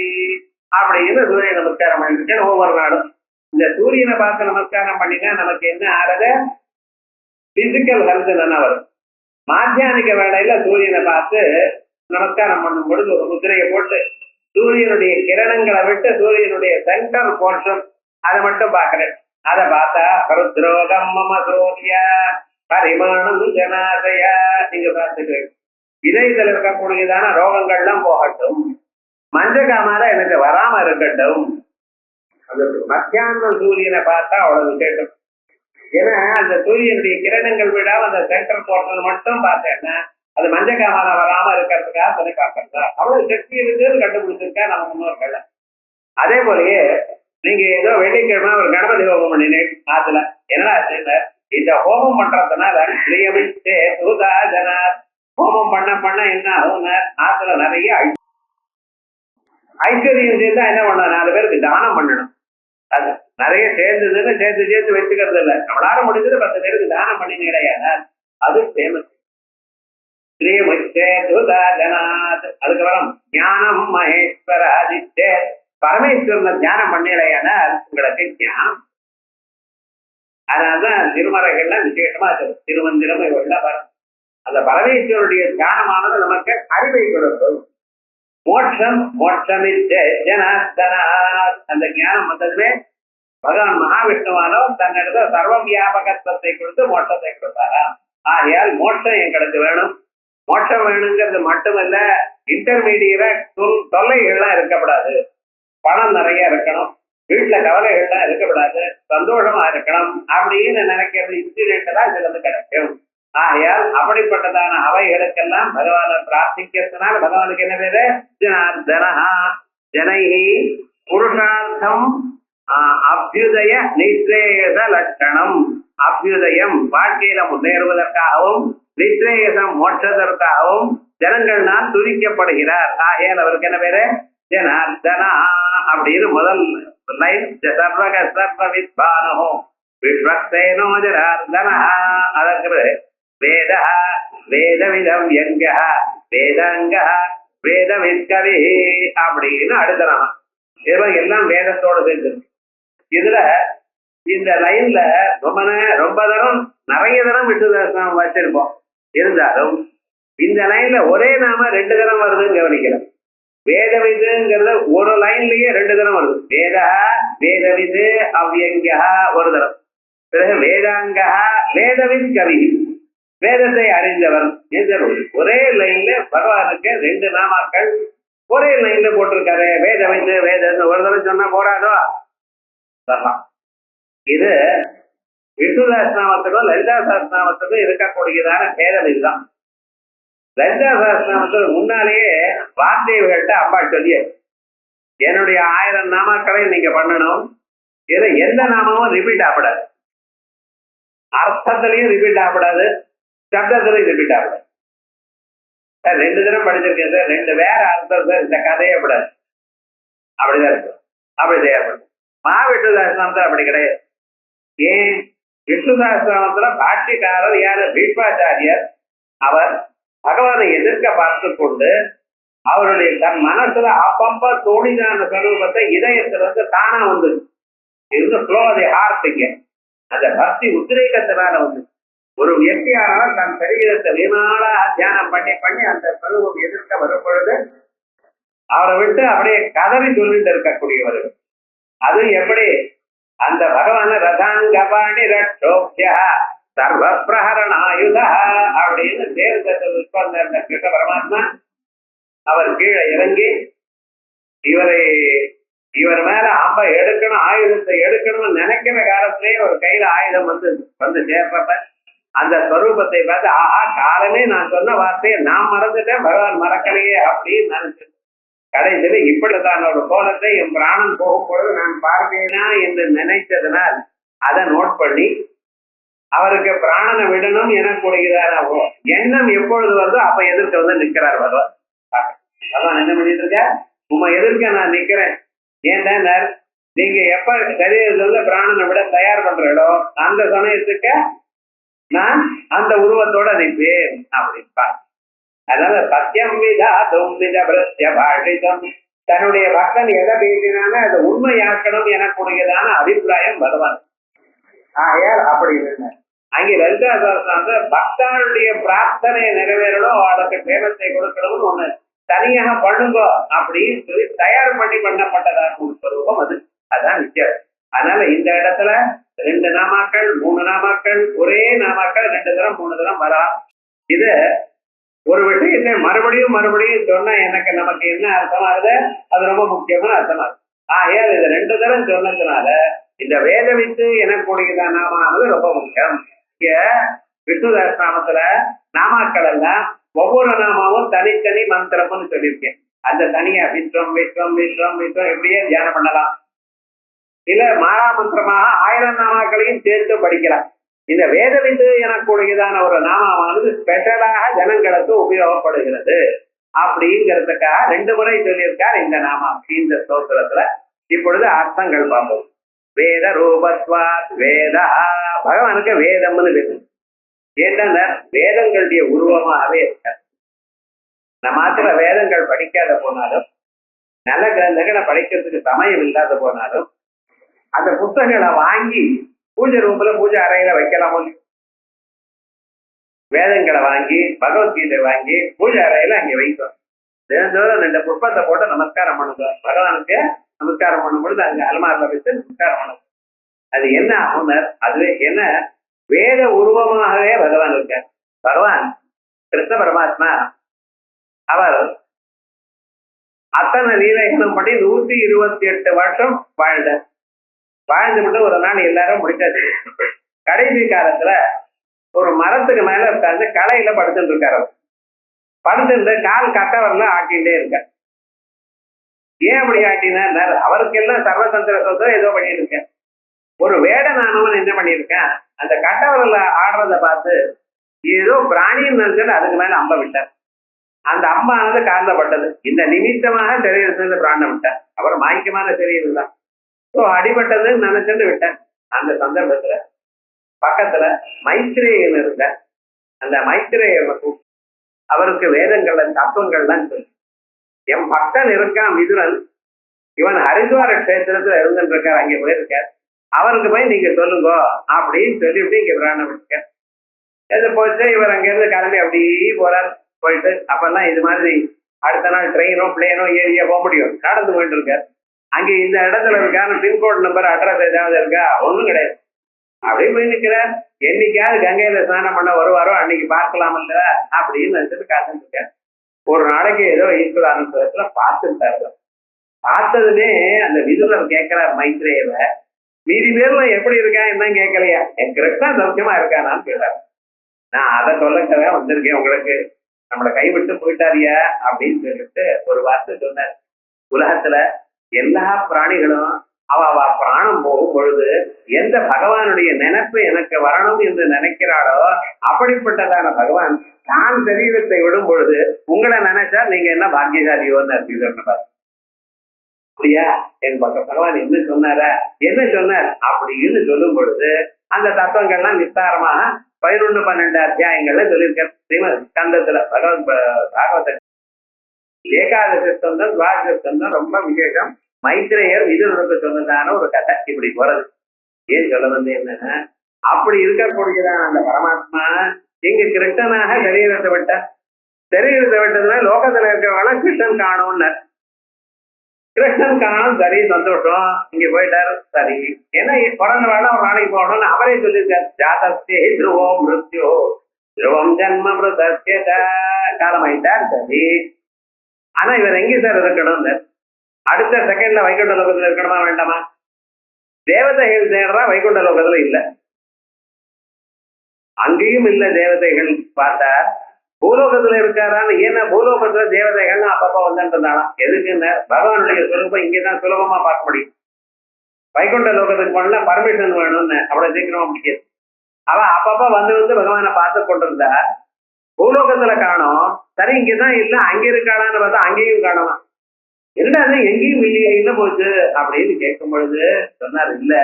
அப்படின்னு சூரிய நமஸ்காரம் பண்ணிருக்கேன் ஒவ்வொரு நாளும். இந்த சூரியனை பார்த்து நமஸ்காரம் பண்ணினா நமக்கு என்ன ஆறது? பிசிக்கல் ஹெல்த் நல்லா வரும். மாத்தியானிக்க வேலையில சூரியனை பார்த்து நமஸ்காரம் பண்ணும் பொழுது ஒரு முத்திரையை போட்டு சூரியனுடைய கிரணங்களை விட்டு சூரியனுடைய சென்டர் போர்ஷன் அதை மட்டும் பார்க்கிறேன். அதை பார்த்தா பருத்ரோகம் மம சூரிய பரிமாணம் ஜனாதயா நீங்க பார்த்துக்கிறேன். இதயத்தில் இருக்கக்கூடியதான ரோகங்கள்லாம் போகட்டும், மஞ்சகாமால எனக்கு வராம இருக்கட்டும். அது மத்தியான சூரியனை பார்த்தா அவ்வளவு கேட்டும். ஏன்னா அந்த சூரியனுடைய கிரணங்கள் விடாம அந்த சென்டர் போர்ஷன் மட்டும் பார்த்தேன்னா அது மஞ்சகாமால வராம இருக்கிறதுக்காக சொல்லி பார்க்கறதா அவ்வளவு சக்தி இருக்குன்னு கண்டுபிடிச்சிருக்கா நம்ம முன்னோர்கள். அதே போலயே நீங்க ஏதோ வெள்ளிக்கிழமை ஒரு கணபதி ஹோமம் பண்ணினேன் ஆத்துல. என்ன இந்த ஹோமம் பண்றதுனால ஹோமம் பண்ண என்ன ஆகும்? ஆத்துல நிறைய ஐஸ்வர்யம் சேர்ந்தா என்ன பண்ணணும்? 4 பேருக்கு தானம் பண்ணணும். அது நிறைய சேர்ந்ததுன்னு சேர்த்து வச்சுக்கிறது இல்லை. நம்மளால முடிஞ்சது 10 பேருக்கு தானம் பண்ணின கிடையாது. அது ஃபேமஸ். அதுக்கப்புறம் ஞானம் மகேஸ்வர ஆதித்ய பரமேஸ்வரனை தியானம் பண்ணிடையான உங்களுக்கு ஞானம். அதனாலதான் திருமறைகள்லாம் விசேஷமா திருமந்திரம் இவெல்லாம் வரும். அந்த பரமேஸ்வருடைய தியானமானது நமக்கு அறிவை கொடுக்கும். அந்த ஞானம் வந்ததுமே பகவான் மகாவிஷ்ணுவானவர் தன்னிடத்துல சர்வ வியாபகத்துவத்தை கொடுத்து மோட்சத்தை கொடுத்தாரா. ஆகையால் மோட்சம் எங்களுக்கு வேணும். மோட்சம் வேணுங்கிறது மட்டுமல்ல, இன்டர்மீடியரா தொல்லைகள்லாம் இருக்கப்படாது. பணம் நிறைய இருக்கணும், வீட்டுல கவலைகள்லாம் இருக்கக்கூடாது, சந்தோஷமா இருக்கணும் அப்படின்னு நினைக்கிறது இன்சிடென்ட் சிலது கிடைக்கும். ஆகையால் அப்படிப்பட்டதான அவைகளுக்கெல்லாம் பகவானை பிரார்த்திக்கிறதுனால பகவானுக்கு என்ன பேரு? ஜனார்தனஹா. ஜனைஹி புருஷார்த்தம் அபியுதய நிஸ்ரேயச லட்சணம். அபியுதயம் வாழ்க்கையில முன்னேறுவதற்காகவும் நிஸ்ரேயசம் மோட்சத்திற்காகவும் ஜனங்கள்னால் துதிக்கப்படுகிறார். ஆகையால் அவருக்கு என்ன பேரு? ஜனார்தனா அப்படின்னு முதல் லைன். சர்வக சர்வ வித்வானோ விஸ்வக்சேனோ ஜனார்தனா. அதற்கு வேத வேதவிதம் யங்க வேதாங்க வேதவித்கவி அப்படின்னு அடுத்த நாமம். இதெல்லாம் எல்லாம் வேதத்தோடு சேர்ந்து. இதுல இந்த லைன்ல ரொம்ப தரம் நிறைய தரம் விட்டு வச்சிருப்போம். இருந்தாலும் இந்த லைன்ல ஒரே நாம 2 தரம் வருதுன்னு கவனிக்கிறோம். வேதவிதுங்கிறத ஒரு லைன்லயே 2 தரம் வருது. வேத வேதவிது அவ்யங்கா ஒரு தரம். பிறகு வேதாங்க வேதவித் கவி வேதத்தை அறிந்தவர். ஒரே லைன்ல பகவானுக்கு 2 நாமாக்கள் ஒரே லைன்ல போட்டிருக்காரு. வேதவிது வேத ஒரு தரம் சொன்னா போறாதோ? இது விஷ்ணு சஹஸ்ரநாமத்துக்கும் லலிதா சஹஸ்ரநாமத்துக்கும் இருக்கக்கூடியதான பேதம் இதுதான். லலிதா சஹஸ்ரநாமத்துக்கு முன்னாலேயே வார்த்தைகள்கிட்ட அம்பா சொல்லிய என்னுடைய 1000 நாமாக்களை நீங்க பண்ணணும். இதுல எந்த நாமமும் ரிப்பீட் ஆகப்படாது, அர்த்தத்திலையும் ரிப்பீட் ஆகப்படாது, சப்தத்திலையும் ரிப்பீட் ஆகப்படாது. 2 தரம் படிச்சிருக்கேன் சார், 2 வேற அர்த்தம் சார், இந்த கதையே கூடாது. அப்படிதான் இருக்கும். அப்படி செய்யப்படும். மகாவிஷ்ணு சஹஸ்ரநாமத்துல அப்படி கிடையாது. ஏன்? விஷ்ணு சஹஸ்ரநாமத்துல பாஷ்யக்காரர் யாரு? பீஷ்மாச்சாரியர். அவர் பகவானை எதிர்க்க பார்த்து கொண்டு அவருடைய தன் மனசுல அப்பப்ப தோணிதான ஸ்வரூபத்தை இதயத்திலிருந்து தானா வந்து இருந்து ஃப்ளோ தி ஹார்ட்டுங்க அந்த பக்தி உத்ரேகத்தினால வந்து ஒரு வியக்தியானவர் தன் சரீரத்தை வீணாளா தியானம் பண்ணி அந்த ஸ்வரூபம் எதிர்க்க வரும் பொழுது அவரை விட்டு அப்படியே கதறி சொல்லிட்டு இருக்கக்கூடியவர்கள். அது எப்படி? அந்த பகவான ரதாங்கபாணி ரட்சோப்யா சர்வ பிரஹரணாயுதா அப்படின்னு தேர்தல் கிருஷ்ண பரமாத்மா அவர் கீழே இறங்கி இவர் மேல அம்ப எடுக்கணும், ஆயுதத்தை எடுக்கணும்னு நினைக்கிற காலத்திலேயே ஒரு கையில ஆயுதம் வந்து சேர்ப்ப அந்த ஸ்வரூபத்தை பார்த்து ஆஹா காலமே நான் சொன்ன வார்த்தையை நான் மறந்துட்டேன், பகவான் மறக்கலையே அப்படின்னு நினைச்சேன். கடைசியில இப்படித்தான் ஒரு கோலத்தை என் பிராணம் போகும் பொழுது நான் பார்ப்பேனா என்று நினைத்ததனால் அதை நோட் பண்ணி அவருக்கு பிராணனை விடணும் எனக்கூடியதான எண்ணம் எப்பொழுது வருதோ அப்ப எதிர்க்க வந்து நிக்கிறார் பகவான். பகவான் என்ன பண்ணிட்டு இருக்க, உங்க எதிர்க்க நான் நிக்கிறேன். ஏன்டா நீங்க எப்ப சரீரத்துல பிராணனை விட தயார் பண்றீங்களோ அந்த சமயத்துக்கு நான் அந்த உருவத்தோட நிற்பேன் அப்படின்பா. அதனால சத்தியம் விதா தும்பித பிரத்ய பாஷிதம், தன்னுடைய பக்தன் எதை பேசினாலும் அதை உண்மையாக்கணும் எனக்கூடியதான அபிப்பிராயம் பகவான். ஆகையால் அப்படி இல்லை. அங்கே லலிதா சகஸ்ரநாமத்துல பக்தனுடைய பிரார்த்தனையை நிறைவேறணும், அதற்கு சேமத்தை கொடுக்கணும்னு ஒண்ணு தனியாக பண்ணுங்க அப்படின்னு சொல்லி தயார் பண்ணப்பட்டதாக ஒரு ஸ்வரூபம் அது. அதான் வித்தியாசம். அதனால இந்த இடத்துல 2 நாமாக்கள் 3 நாமாக்கள், ஒரே நாமாக்கள் 2 தரம் 3 தரம் வரா. இது ஒரு விஷயத்தை மறுபடியும் சொன்னா எனக்கு நமக்கு என்ன அர்த்தமாகுது, அது ரொம்ப முக்கியமான அர்த்தமாகுது. ஆகையால் இது 2 தரம் சொன்னதுனால இந்த வேத வித்து எனக்கூடியதான் நாமானது ரொம்ப முக்கியம். இங்க விஷ்ணு சஹஸ்ரநாமத்துல நாமாக்கள் எல்லாம் ஒவ்வொரு நாமாவும் தனித்தனி மந்திரம்னு சொல்லியிருக்கேன். அந்த தனியா விஸ்வம் விஸ்வம் விஸ்வம் விஸ்வம் எப்படியே தியானம் பண்ணலாம். இல்ல மாறா மந்திரமாக 1000 நாமாக்களையும் சேர்த்து படிக்கலாம். இந்த வேத வித்து எனக்கூடியதான ஒரு நாமாவானது ஸ்பெஷலாக ஜனங்களுக்கு உபயோகப்படுகிறது அப்படிங்கிறதுக்காக 2 முறை சொல்லியிருக்கார் இந்த நாமா இந்த ஸ்தோத்திரத்துல. இப்பொழுது அர்த்தங்கள் பார்ப்போம். வேத ரூபத்வா வேதா, பகவானுக்கு வேதம்னு பேரு. ஏன்னா வேதங்களுடைய உருவமாகவே இருக்காது. நம்ம மாத்திர வேதங்கள் படிக்காத போனாலும், நல்ல கிரந்தங்களை படிக்கிறதுக்கு சமயம் இல்லாத போனாலும், அந்த புத்தகங்களை வாங்கி பூஜை ரூம்ல பூஜை அறையில வைக்கலாமோ. வேதங்களை வாங்கி பகவத்கீதை வாங்கி பூஜை அறையில அங்கே வைக்கும். தினந்தோறும் 2 புஷ்பத்தை போட்டு நமஸ்காரம் பண்ணுங்க. பகவானுக்கு நமஸ்காரம் பண்ணும் பொழுது அங்க அலமாரில வச்சு நமஸ்காரம் பண்ணுங்க. அது என்ன ஆகும், அதுவே என்ன வேத உருவமாகவே பகவான் இருக்கார். பகவான் கிருஷ்ண பரமாத்மா அவர் அத்தனை லீலைகளும் பண்ணி 128 வருஷம் வாழ்ந்து விட்டு ஒரு நாள் எல்லாரும் முடிச்சாச்சு. கடைசி காலத்துல ஒரு மரத்துக்கு மேல உட்கார்ந்து களையில படுத்துட்டு இருக்காரு. படுத்துட்டு கால் கட்டவர்ல ஆட்டிகிட்டே இருக்கார். ஏன் அப்படி ஆட்டினார், அவருக்கெல்லாம் சர்வதந்திர சொந்தம் ஏதோ பண்ணிட்டு இருக்கேன். ஒரு வேடனானவன் என்ன பண்ணியிருக்கேன், அந்த கட்டவர்ல ஆடுறத பார்த்து ஏதோ பிராணின்னு நினைச்சுட்டு அதுக்கு மேல அம்ப விட்டார். அந்த அம்பானது காந்தப்பட்டது. இந்த நிமித்தமாக சரீரத்திலிருந்து பிராணம் விட்டார். அவர் மாய்க்கமான சரீரம் தான். ஸோ அடிபட்டதுன்னு நினைச்சுட்டு விட்டார். அந்த சந்தர்ப்பத்துல பக்கத்துல மைத்ரேயன் இருந்த அந்த மைத்ரேயன் அவருக்கு வேதங்கள்ல தத்துவங்கள்லாம் சொல்லி, என் பக்தன் இருக்கான் விதுரன், இவன் ஹரித்வார கஷேத்திரத்துல இருந்துட்டு இருக்கார், அங்கே போயிருக்கார், அவருக்கு போய் நீங்க சொல்லுங்க அப்படின்னு சொல்லிவிட்டு இங்க பிராணம் விட்டுருக்கார். எது போச்சு, இவர் அங்கிருந்து கிளம்பி அப்படி போறார். போயிட்டு அப்பெல்லாம் இது மாதிரி அடுத்த நாள் ட்ரெயினோ பிளேனோ ஏரியா போக முடியும், நடந்து போயிட்டு இருக்கார். அங்கே இந்த இடத்துல இருக்காரு, பின்கோட் நம்பர் அட்ரஸ் ஏதாவது இருக்கா, ஒண்ணும் கிடையாது. அப்படியே போய் நிற்கிறார். என்னைக்காவது கங்கையில ஸ்நானம் பண்ண வருவாரோ அன்னைக்கு பார்க்கலாம் இல்ல அப்படின்னு நினைச்சிட்டு காத்துட்டு இருக்காரு. ஒரு நாளைக்கு ஏதோ ஈஸ்வர அனுபவத்துல பார்த்துட்டாரு. பார்த்ததுமே அந்த விதுரர் கேட்கிறார் மைத்ரேயவ, மீதி பேர்ல எப்படி இருக்கா என்ன கேட்கலையா, என் கிருஷ்ணா சௌக்கியமா இருக்கானான்னு கேட்டார். நான் அதை சொல்லக்கவே வந்திருக்கேன் உங்களுக்கு, நம்மளை கைவிட்டு போயிட்டாரியா அப்படின்னு சொல்லிட்டு ஒரு வார்த்தை சொன்னார். உலகத்துல எல்லா பிராணிகளும் அவ பிராணம் போகும் பொழுது எந்த பகவானுடைய நினைப்பு எனக்கு வரணும் என்று நினைக்கிறாளோ அப்படிப்பட்டதான பகவான் தான் சரீரத்தை விடும் பொழுது உங்களை நினைச்சா நீங்க என்ன பாக்கியசாலியோன்னு அப்படியா, என் பக்கம் பகவான் என்ன சொன்னாரா, என்ன சொன்னார் அப்படின்னு சொல்லும் பொழுது அந்த தத்துவங்கள்லாம் விஸ்தாரமாக 11, 12 அத்தியாயங்கள்ல சொல்லியிருக்க ஸ்ரீமத் ஸ்கந்தத்துல பாகவத ஏகாதசி ஸ்கந்தம் துவாதசி ஸ்கந்தம் ரொம்ப விசேஷம். மைத்ரேயர் விதுரனுக்கு சொன்னதான ஒரு கதை இப்படி போறது. ஏன் சொல்ல வந்து என்னன்னா, அப்படி இருக்கக்கூடியதான அந்த பரமாத்மா இங்க கிருஷ்ணனாக சரீரத்தை விட்டதுன்னா லோகத்துல இருக்கிறவங்க கிருஷ்ணன் காணும்னு, கிருஷ்ணன் காணும், சரி சந்தோஷம், இங்க போயிட்டாரு சரி. ஏன்னா பிறந்த வேலை ஒரு நாளைக்கு போகணும்னு அவரே சொல்லியிருக்காரு. ஜாதஸ்தே துருவம் மிருத்யோ துருவம் ஜன்ம மிருதஸ்ய காலமாயிட்டார் சரி. ஆனா இவர் எங்க சார் இருக்கணும்னு, அடுத்த செகண்ட்ல வைகுண்ட லோகத்துல இருக்கணுமா வேண்டாமா? தேவதைகள் தேடுறா, வைகுண்ட லோகத்துல இல்ல, அங்கேயும் இல்ல. தேவதைகள் பார்த்தா பூலோகத்துல இருக்காரான்னு, ஏன்னா பூலோகத்துல தேவதைகள்னு அப்பப்ப வந்துருந்தாலாம். எதுக்குன்னு பகவானுடைய சுலபம் இங்கதான் சுலபமா பார்க்க முடியும். வைகுண்ட லோகத்துக்கு போனா பர்மிஷன் வேணும்னு அவ்வளவு சீக்கிரமா முடியாது. அவ அப்பப்ப வந்து பகவானை பார்த்து கொண்டிருந்தா பூலோகத்துல காணோம். சரி இங்கதான் இல்ல அங்க இருக்காளான்னு பார்த்தா அங்கேயும் காணோம். என்னடா அது எங்கேயும் இல்லையே இல்ல போச்சு அப்படின்னு கேட்கும் பொழுது சொன்னார், இல்ல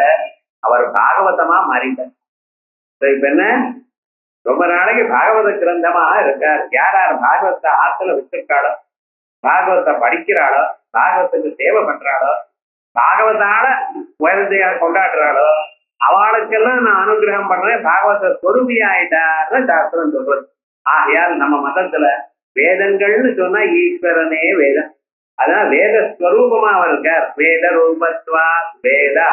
அவர் பாகவதமா மாறிட்டார். இப்ப என்ன ரொம்ப நாளைக்கு பாகவத கிரந்தமாக இருக்கார். யார் யார் பாகவத்தை ஆத்துல வச்சிருக்காளோ, பாகவத்தை படிக்கிறாளோ, பாகவத்துக்கு சேவை பண்றாளோ, பாகவதால உயர்ந்தையா கொண்டாடுறாளோ அவளுக்கெல்லாம் நான் அனுகிரகம் பண்றேன். பாகவத சொருபி ஆயிட்டார்னு சாஸ்திரம் சொல்றது. ஆகையால் நம்ம மதத்துல வேதங்கள்னு சொன்னா ஈஸ்வரனே வேதம். அதான் வேத ஸ்வரூபமா அவர் இருக்கார். வேத ரூபத்வா வேதா.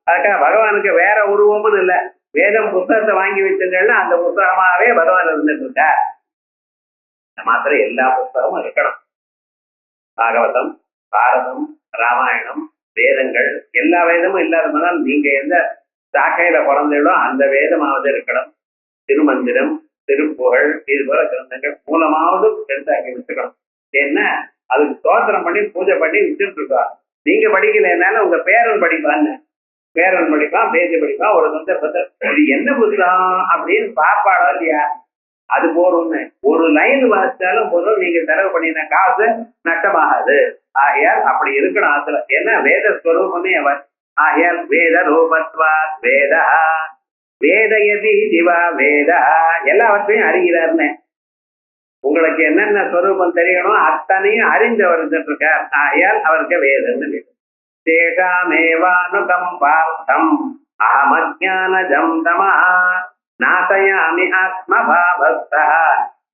அதுக்காக பகவானுக்கு வேற உருவமும் இல்லை. வேதம் புத்தகத்தை வாங்கி வச்சிருந்தேன்னா அந்த புத்தகமாவே பகவான் இருந்துட்டு இருக்கார். மாத்திரம் எல்லா புத்தகமும் இருக்கணும். பாகவதம், பாரதம், ராமாயணம், வேதங்கள் எல்லா வேதமும் இல்லாததுனால நீங்க எந்த சாக்கையில பிறந்தீங்களோ அந்த வேதமாவது இருக்கணும். திருமந்திரம், திருப்புகழ், இது போல கிரந்தங்கள் மூலமாவது எடுத்தாக்கி வச்சுக்கணும். ஏன்னா அதுக்கு ஸ்தோத்திரம் பண்ணி பூஜை பண்ணி வச்சுட்டு இருக்கா. நீங்க படிக்கலைன்னால உங்க பேரன் படிப்பான்னு, பேரன் படிப்பான், பேசி படிப்பான். ஒரு சந்தர்ப்பத்தை இது என்ன புத்தகம் அப்படின்னு பாப்பாடோ இல்லையா, அது போறோம்னு ஒரு லைன் வாசிச்சாலும் போதும், நீங்க செலவு பண்ணின காசு நஷ்டமாகாது. ஆகையால் அப்படி இருக்கணும் ஆத்துல. ஏன்னா வேத ஸ்வரூபமே அவர். ஆகையால் வேத ரூபத்வா வேதா வேதயதி சிவா வேதா எல்லாவற்றையும் அறிகிறார்னு. உங்களுக்கு என்னென்ன ஸ்வரூபம் தெரியணும் அத்தனையும் அறிஞ்சவர் இருக்கார். ஆகையால் அவருக்கு வேதம். தேஷாமேவானுகம் பார்த்தம் அஹமஜ்ஞானஜம் தமஹ நாசயாமி ஆத்மபாவஸ்தா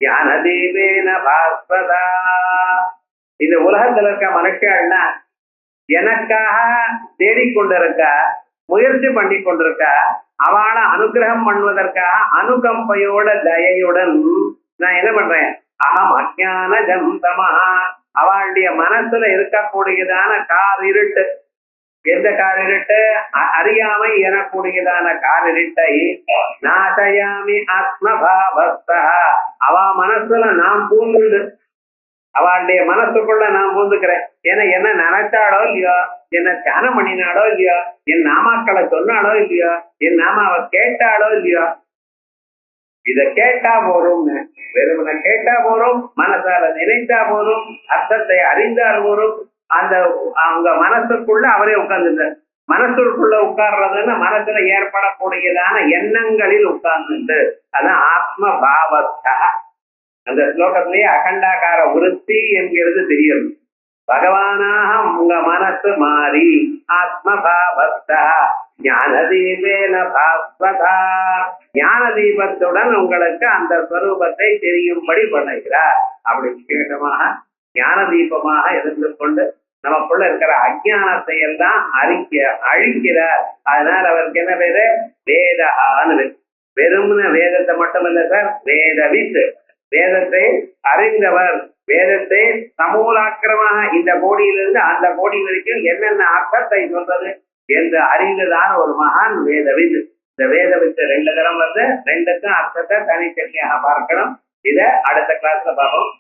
ஞானதீபேன பாஸ்வதா. இந்த உலகத்துல இருக்க மனுஷன்னா எனக்காக தேடிக்கொண்டிருக்கா, முயற்சி பண்ணி கொண்டிருக்கா. அவளை அனுகிரகம் பண்ணுவதற்காக அனுகம்பையோட தயையுடன் நான் என்ன பண்றேன், அகம் அஜ்ஞான ஜந்தமஹா அவளுடைய மனசுல இருக்கக்கூடியதான காரிருட்டு. எந்த காரிருட்டு? அறியாமை எனக்கூடியதான காரிருட்டை நாசயாமி ஆத்மபாவஸ்தா அவ மனசுல நான் பூந்து, அவளுடைய மனசுக்குள்ள நான் பூந்துக்கிறேன். ஏன்னா என்ன நினைச்சாலோ இல்லையோ, என்ன தியானம் பண்ணினாலோ இல்லையோ, என் நாமாக்களை சொன்னாலோ இல்லையோ, என் நாமாவை கேட்டாலோ இல்லையோ, இத கேட்டா போறோம். வெறுமனை கேட்டா போறோம், மனசால நினைத்தா போறோம், அர்த்தத்தை அறிந்தால் போறோம். அந்த அவங்க மனசுக்குள்ள அவரே உட்கார்ந்துட்டார். மனசுக்குள்ள உட்கார்றதுன்னு மனசுல ஏற்படக்கூடியதான எண்ணங்களில் உட்கார்ந்துட்டு அதான் ஆத்ம பாவத்தா. அந்த ஸ்லோகத்திலேயே அகண்டாகார விருத்தி என்கிறது தெரியும். பகவானாக உங்க மனசு மாறி ஆத்மபாவத்தா ஞானதீபேன பாஸ்வதா ஞான தீபத்துடன் உங்களுக்கு அந்த ஸ்வரூபத்தை தெரியும்படி பண்ணுகிறார். அப்படி விசேஷமாக ஞான தீபமாக இருந்து கொண்டு நமக்குள்ள இருக்கிற அஜ்ஞானத்தை எல்லாம் அழிக்கிறார். அதனால அவருக்கு என்ன பேரு? வேதான்னு. வெறும்ன வேதத்தை மட்டும் இல்ல சார், வேதவித்து, வேதத்தை அறிந்தவர், வேதத்தை சமூலாக்கிரமாக இந்த கோடியிலிருந்து அந்த கோடி வரைக்கும் என்னென்ன அர்த்தத்தை சொல்றது என்று அறிந்ததான ஒரு மகான் வேதவித்து. இந்த வேதவித்து 2 தரம் வந்து 2க்கும் அர்த்தத்தை தனித்தனியாக பார்க்கணும். இதை அடுத்த கிளாஸ்ல பார்ப்போம்.